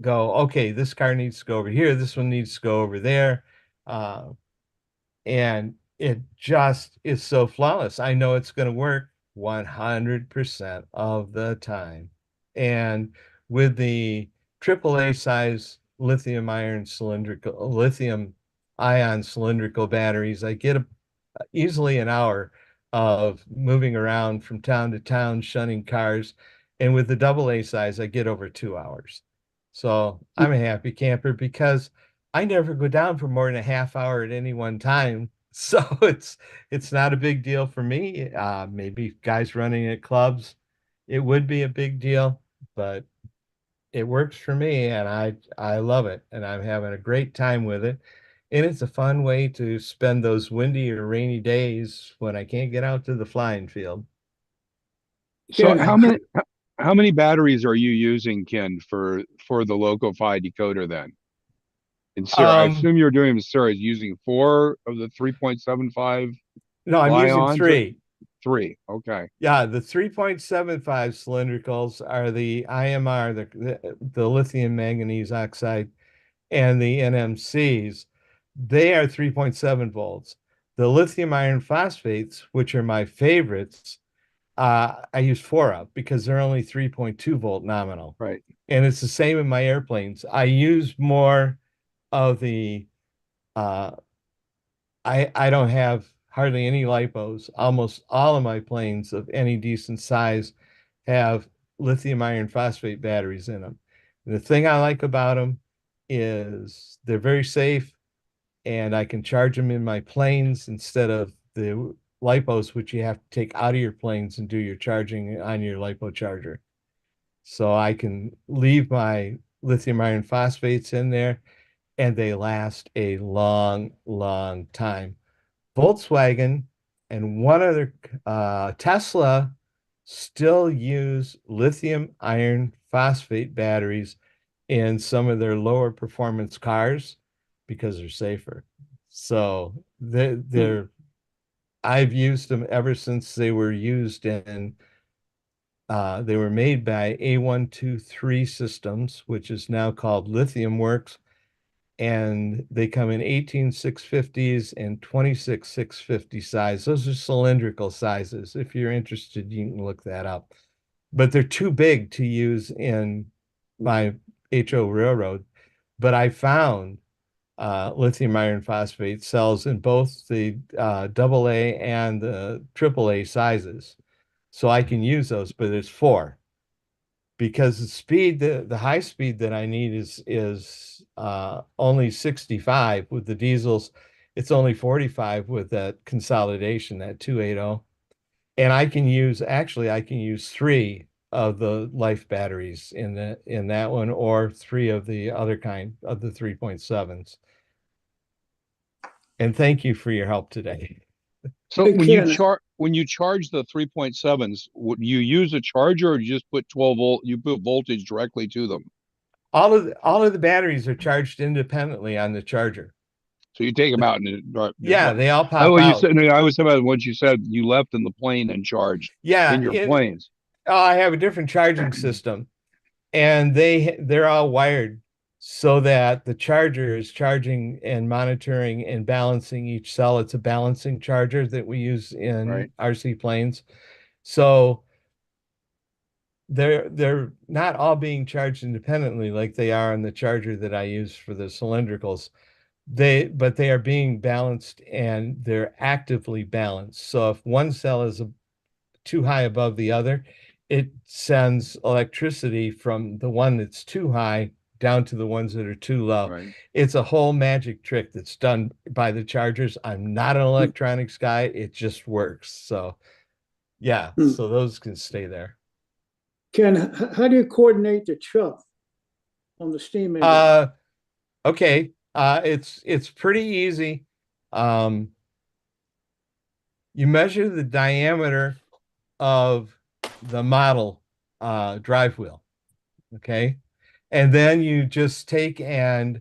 go, okay, this car needs to go over here, this one needs to go over there. And it just is so flawless. I know it's going to work 100% of the time. And with the AAA size lithium ion cylindrical batteries, I get easily an hour of moving around from town to town, shunning cars. And with the AA size, I get over 2 hours. So I'm a happy camper because I never go down for more than a half hour at any one time. So it's not a big deal for me. Maybe guys running at clubs, it would be a big deal, but it works for me, and I love it, and I'm having a great time with it. And it's a fun way to spend those windy or rainy days when I can't get out to the flying field. So how many batteries are you using, Ken, for the LocoFi decoder then? And Sarah, I assume you're doing Sarah using 4 of the 3.75. No, I'm using 3. 3. Okay. Yeah, the 3.75 cylindricals are the IMR, the lithium manganese oxide, and the NMCs. They are 3.7 volts. The lithium iron phosphates, which are my favorites, I use 4 of because they're only 3.2 volt nominal. Right. And it's the same in my airplanes. I use more of the I don't have hardly any lipos. Almost all of my planes of any decent size have lithium iron phosphate batteries in them. And the thing I like about them is they're very safe, and I can charge them in my planes instead of the lipos, which you have to take out of your planes and do your charging on your lipo charger. So I can leave my lithium iron phosphates in there, and they last a long, long time. Volkswagen and one other, Tesla, still use lithium iron phosphate batteries in some of their lower performance cars because they're safer. So I've used them ever since they were used in, they were made by A123 Systems, which is now called Lithium Works, and they come in 18650s and 26650 size. Those are cylindrical sizes. If you're interested, you can look that up. But they're too big to use in my HO railroad. But I found lithium iron phosphate cells in both the AA and the AAA sizes. So I can use those, but it's 4. Because the speed, the high speed that I need is only 65 with the diesels. It's only 45 with that consolidation, that 280. And I can use 3 of the life batteries in that one, or 3 of the other kind of the 3.7s. And thank you for your help today. So when you charge the 3.7s, would you use a charger, or you just put 12 volt? You put voltage directly to them. All of the batteries are charged independently on the charger. So you take them out and they all pop out. You said, no, I was talking about what you said. You left in the plane and charged. In your planes. I have a different charging system, and they're all wired so that the charger is charging and monitoring and balancing each cell. It's a balancing charger that we use in RC planes. So they're not all being charged independently like they are on the charger that I use for the cylindricals. But they are being balanced, and they're actively balanced. So if one cell is too high above the other, it sends electricity from the one that's too high down to the ones that are too low. It's a whole magic trick that's done by the chargers. I'm not an electronics guy. It just works. So yeah, so those can stay there. Ken, how do you coordinate the chuff on the steam engine? Okay. It's pretty easy. You measure the diameter of the model drive wheel. Okay. And then you just take and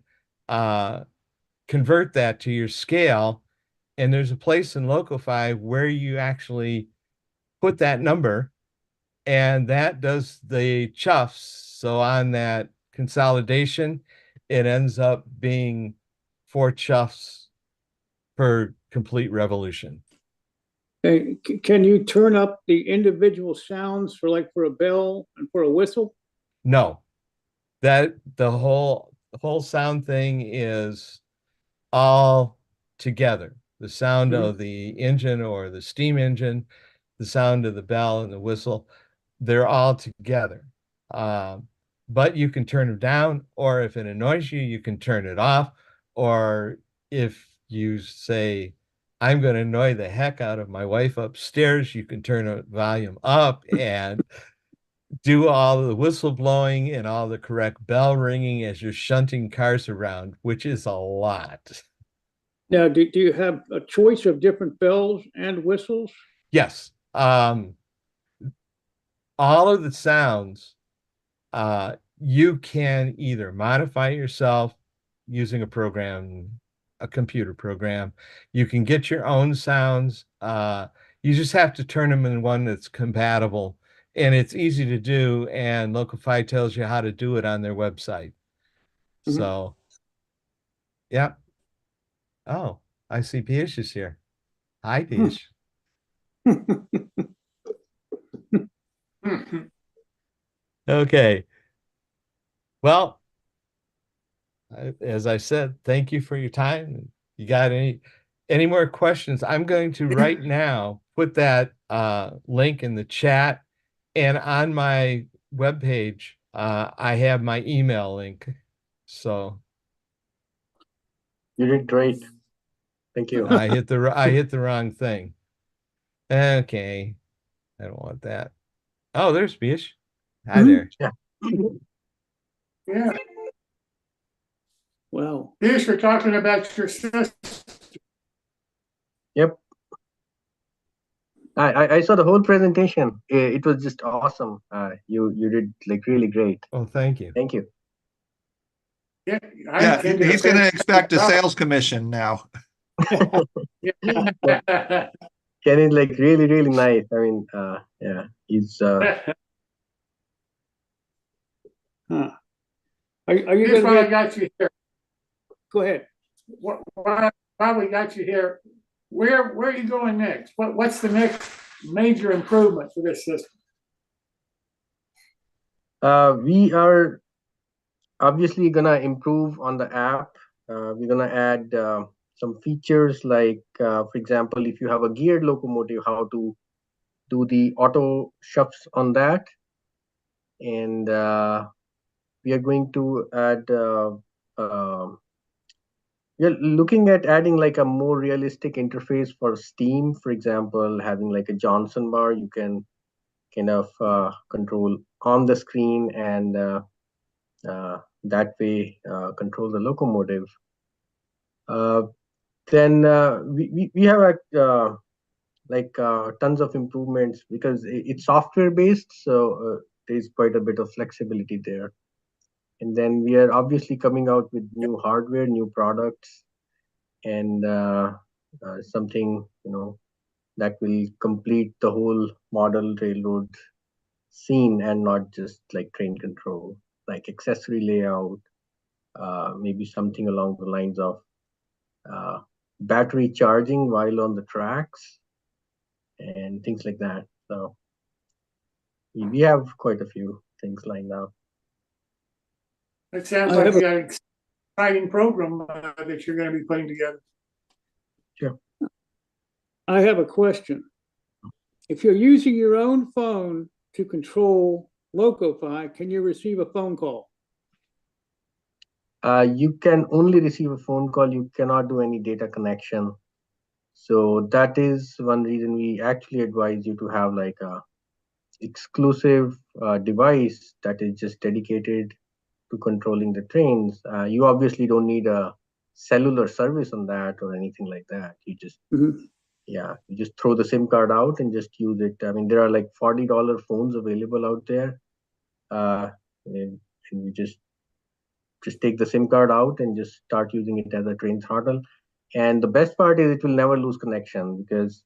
convert that to your scale. And there's a place in LocoFi where you actually put that number, and that does the chuffs. So on that consolidation, it ends up being 4 chuffs per complete revolution. Hey, can you turn up the individual sounds for a bell and for a whistle? No, that the whole sound thing is all together. The sound of the engine or the steam engine, the sound of the bell and the whistle, they're all together. But you can turn them down, or if it annoys you, you can turn it off. Or if you say, I'm going to annoy the heck out of my wife upstairs, you can turn the volume up and do all the whistle blowing and all the correct bell ringing as you're shunting cars around, which is a lot. Now, do you have a choice of different bells and whistles? Yes. All of the sounds, you can either modify yourself using a program, a computer program. You can get your own sounds. You just have to turn them in one that's compatible, and it's easy to do. And LocoFi tells you how to do it on their website. So, yeah. Oh, I see Piyush is here. Hi, Piyush. Okay. Well, as I said, thank you for your time. You got any more questions, I'm going to right now put that link in the chat, and on my webpage, I have my email link. So you did great. Thank you. I hit the wrong thing. Okay, I don't want that. Oh, there's Bish. Hi there. Yeah. Yeah. Well, Yes, we're talking about your system. Yep. I saw the whole presentation. It was just awesome. You did like really great. Oh, thank you. Thank you. Yeah, Yeah, he's going to expect a sales commission now. Ken is like really, really nice. I mean, yeah, he's. huh. Are you Here's going why I to got you here. go ahead? Why we got you here? Where are you going next? What's the next major improvement for this system? We are obviously gonna improve on the app. We're gonna add some features like, for example, if you have a geared locomotive, how to do the auto shuffs on that. And we are going to add, we're looking at adding like a more realistic interface for Steam. For example, having like a Johnson bar, you can kind of control on the screen, and that way control the locomotive. Then we have tons of improvements because it's software based, so there's quite a bit of flexibility there. And then we are obviously coming out with new hardware, new products, and something that will complete the whole model railroad scene, and not just like train control, like accessory layout, maybe something along the lines of battery charging while on the tracks and things like that. So we have quite a few things lined up. It sounds like you got an exciting program that you're going to be putting together. Sure. I have a question. If you're using your own phone to control LocoFi, can you receive a phone call? You can only receive a phone call. You cannot do any data connection. So that is one reason we actually advise you to have like a exclusive device that is just dedicated to controlling the trains. You obviously don't need a cellular service on that or anything like that. You just you just throw the SIM card out and just use it. I mean, there are like $40 phones available out there, and you just take the SIM card out and just start using it as a train throttle. And the best part is it will never lose connection, because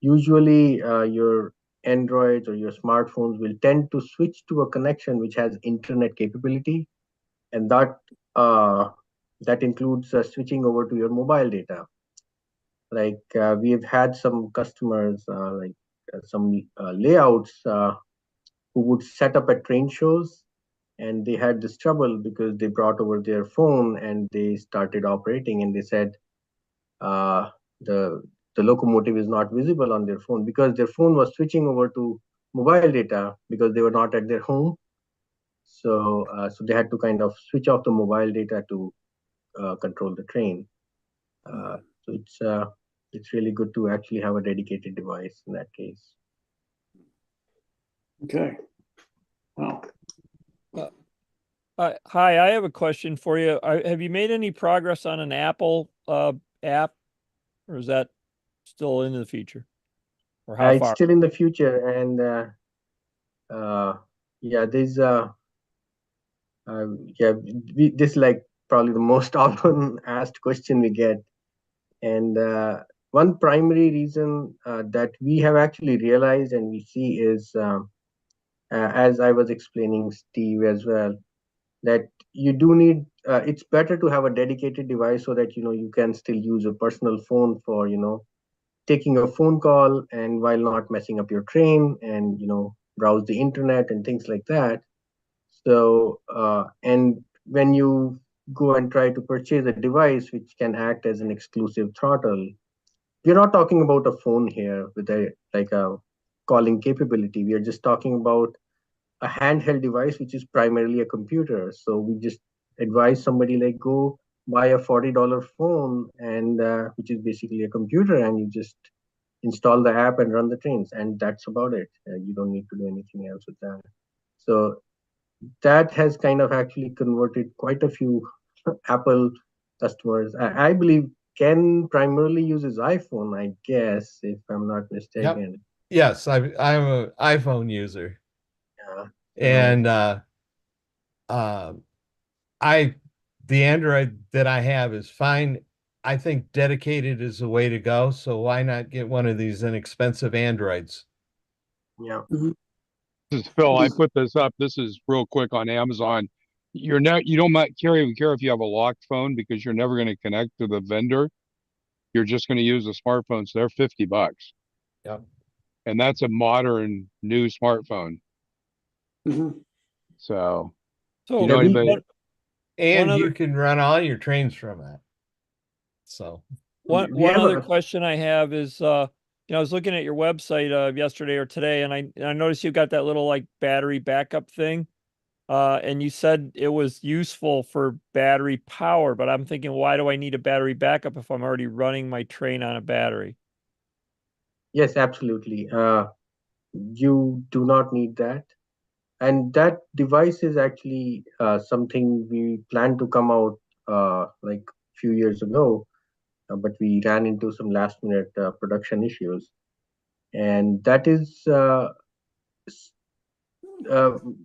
usually your Androids or your smartphones will tend to switch to a connection which has internet capability, and that includes switching over to your mobile data. Like we have had some customers, some layouts who would set up at train shows, and they had this trouble because they brought over their phone and they started operating, and they said the locomotive is not visible on their phone because their phone was switching over to mobile data because they were not at their home. So they had to kind of switch off the mobile data to control the train. So it's really good to actually have a dedicated device in that case. Okay. Wow. Hi, I have a question for you. Have you made any progress on an Apple app, or is that still in the future? Or how It's far? still in the future, and there's this is like probably the most often asked question we get, and one primary reason that we have actually realized and we see is, as I was explaining, Steve, as well, that you do need. It's better to have a dedicated device so that you can still use a personal phone for taking a phone call, and while not messing up your train, and browse the internet and things like that. So and when you go and try to purchase a device which can act as an exclusive throttle, we're not talking about a phone here with a calling capability. We are just talking about a handheld device, which is primarily a computer. So we just advise somebody like go buy a $40 phone, and which is basically a computer, and you just install the app and run the trains, and that's about it. You don't need to do anything else with that. So that has kind of actually converted quite a few Apple customers. I believe Ken primarily uses iPhone, I guess, if I'm not mistaken. Yep. Yes, I'm an iPhone user. Yeah. And the Android that I have is fine. I think dedicated is the way to go. So why not get one of these inexpensive Androids? Yeah. This is Phil. I put this up. This is real quick on Amazon. You don't care if you have a locked phone because you're never going to connect to the vendor. You're just going to use a smartphone. So they're $50. Yep. And that's a modern new smartphone. Mhm. So, So you know anybody? And you can run all your trains from that. So one other question I have is, I was looking at your website yesterday or today, and I noticed you've got that little like battery backup thing. And you said it was useful for battery power, but I'm thinking, why do I need a battery backup if I'm already running my train on a battery? Yes, absolutely. You do not need that. And that device is actually something we planned to come out like a few years ago, but we ran into some last minute production issues. And that is, I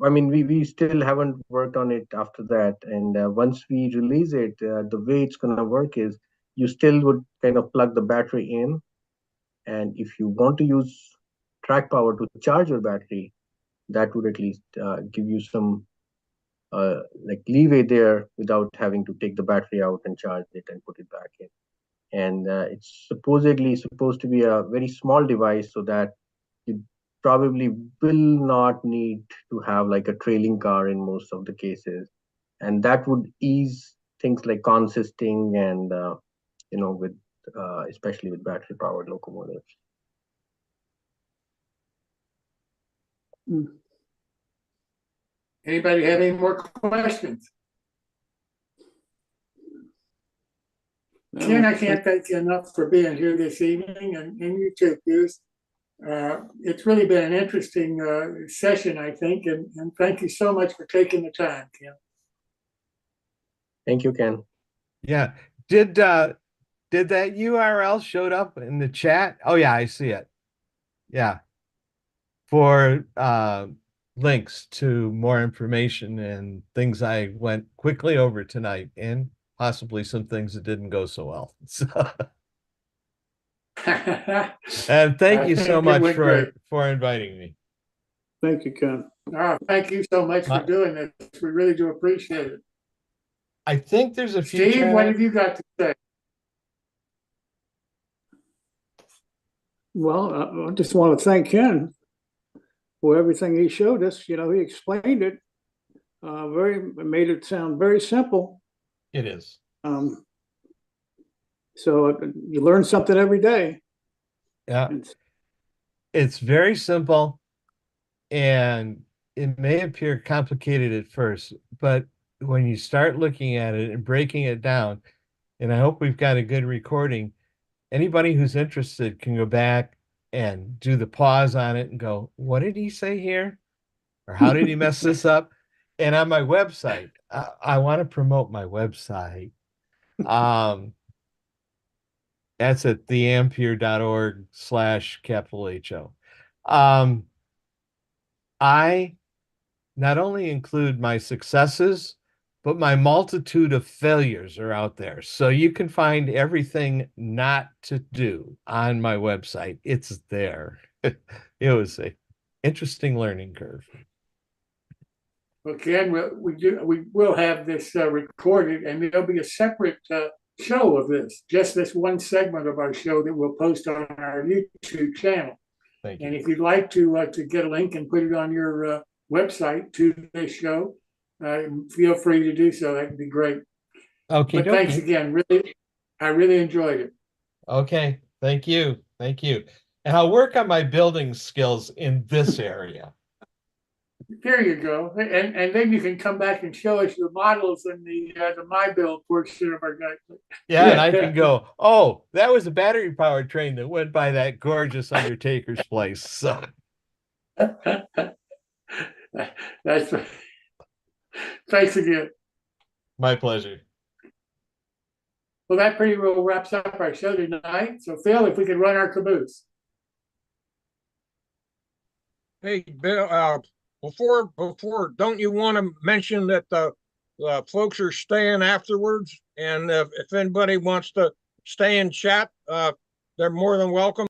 mean, we still haven't worked on it after that. And once we release it, the way it's going to work is you still would kind of plug the battery in. And if you want to use track power to charge your battery, that would at least give you some like leeway there without having to take the battery out and charge it and put it back in. And it's supposedly supposed to be a very small device so that you probably will not need to have like a trailing car in most of the cases. And that would ease things like consisting and, with especially with battery powered locomotives. Anybody have any more questions? Ken, I can't thank you enough for being here this evening, and you too, Bruce. It's really been an interesting session, I think, and thank you so much for taking the time, Ken. Thank you, Ken. Yeah. Did that URL showed up in the chat? Oh yeah, I see it. Yeah. For links to more information and things I went quickly over tonight, and possibly some things that didn't go so well. So and thank you so much for inviting me. Thank you, Ken. Thank you so much for doing this. We really do appreciate it. I think there's a few. Steve, what have you got to say? Well, I just want to thank Ken for everything he showed us. He explained it made it sound very simple. It is. So you learn something every day. Yeah. It's very simple, and it may appear complicated at first, but when you start looking at it and breaking it down, and I hope we've got a good recording, anybody who's interested can go back and do the pause on it and go, what did he say here? Or how did he mess this up? And on my website, I want to promote my website. That's at theampere.org/HO. I not only include my successes, but my multitude of failures are out there. So you can find everything not to do on my website. It's there. It was an interesting learning curve. Well, Ken, we will have this recorded, and there'll be a separate show of this, just this one segment of our show that we'll post on our YouTube channel. Thank you. And if you'd like to get a link and put it on your website to this show, feel free to do so. That'd be great. Okay. But thanks again. I really enjoyed it. Okay. Thank you. Thank you. And I'll work on my building skills in this area. There you go. And then you can come back and show us your models in the My Build portion of our guide. Yeah, and I can go, oh, that was a battery powered train that went by that gorgeous undertaker's place. So that's thanks again. My pleasure. Well, that pretty well wraps up our show tonight. So Phil, if we could run our caboose. Hey, Bill, before, don't you want to mention that the folks are staying afterwards? And if anybody wants to stay and chat, they're more than welcome.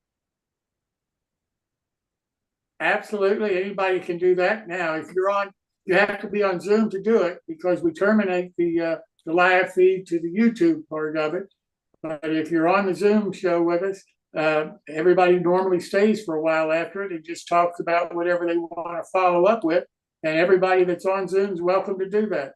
Absolutely. Anybody can do that. Now, if you're on, you have to be on Zoom to do it because we terminate the live feed to the YouTube part of it. But if you're on the Zoom show with us, everybody normally stays for a while after it and just talks about whatever they want to follow up with. And everybody that's on Zoom is welcome to do that.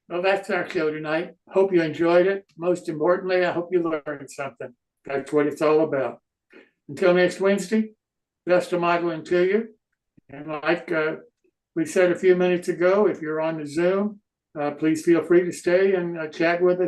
Well, that's our show tonight. Hope you enjoyed it. Most importantly, I hope you learned something. That's what it's all about. Until next Wednesday, best of modeling to you. And like we said a few minutes ago, if you're on the Zoom, please feel free to stay and chat with us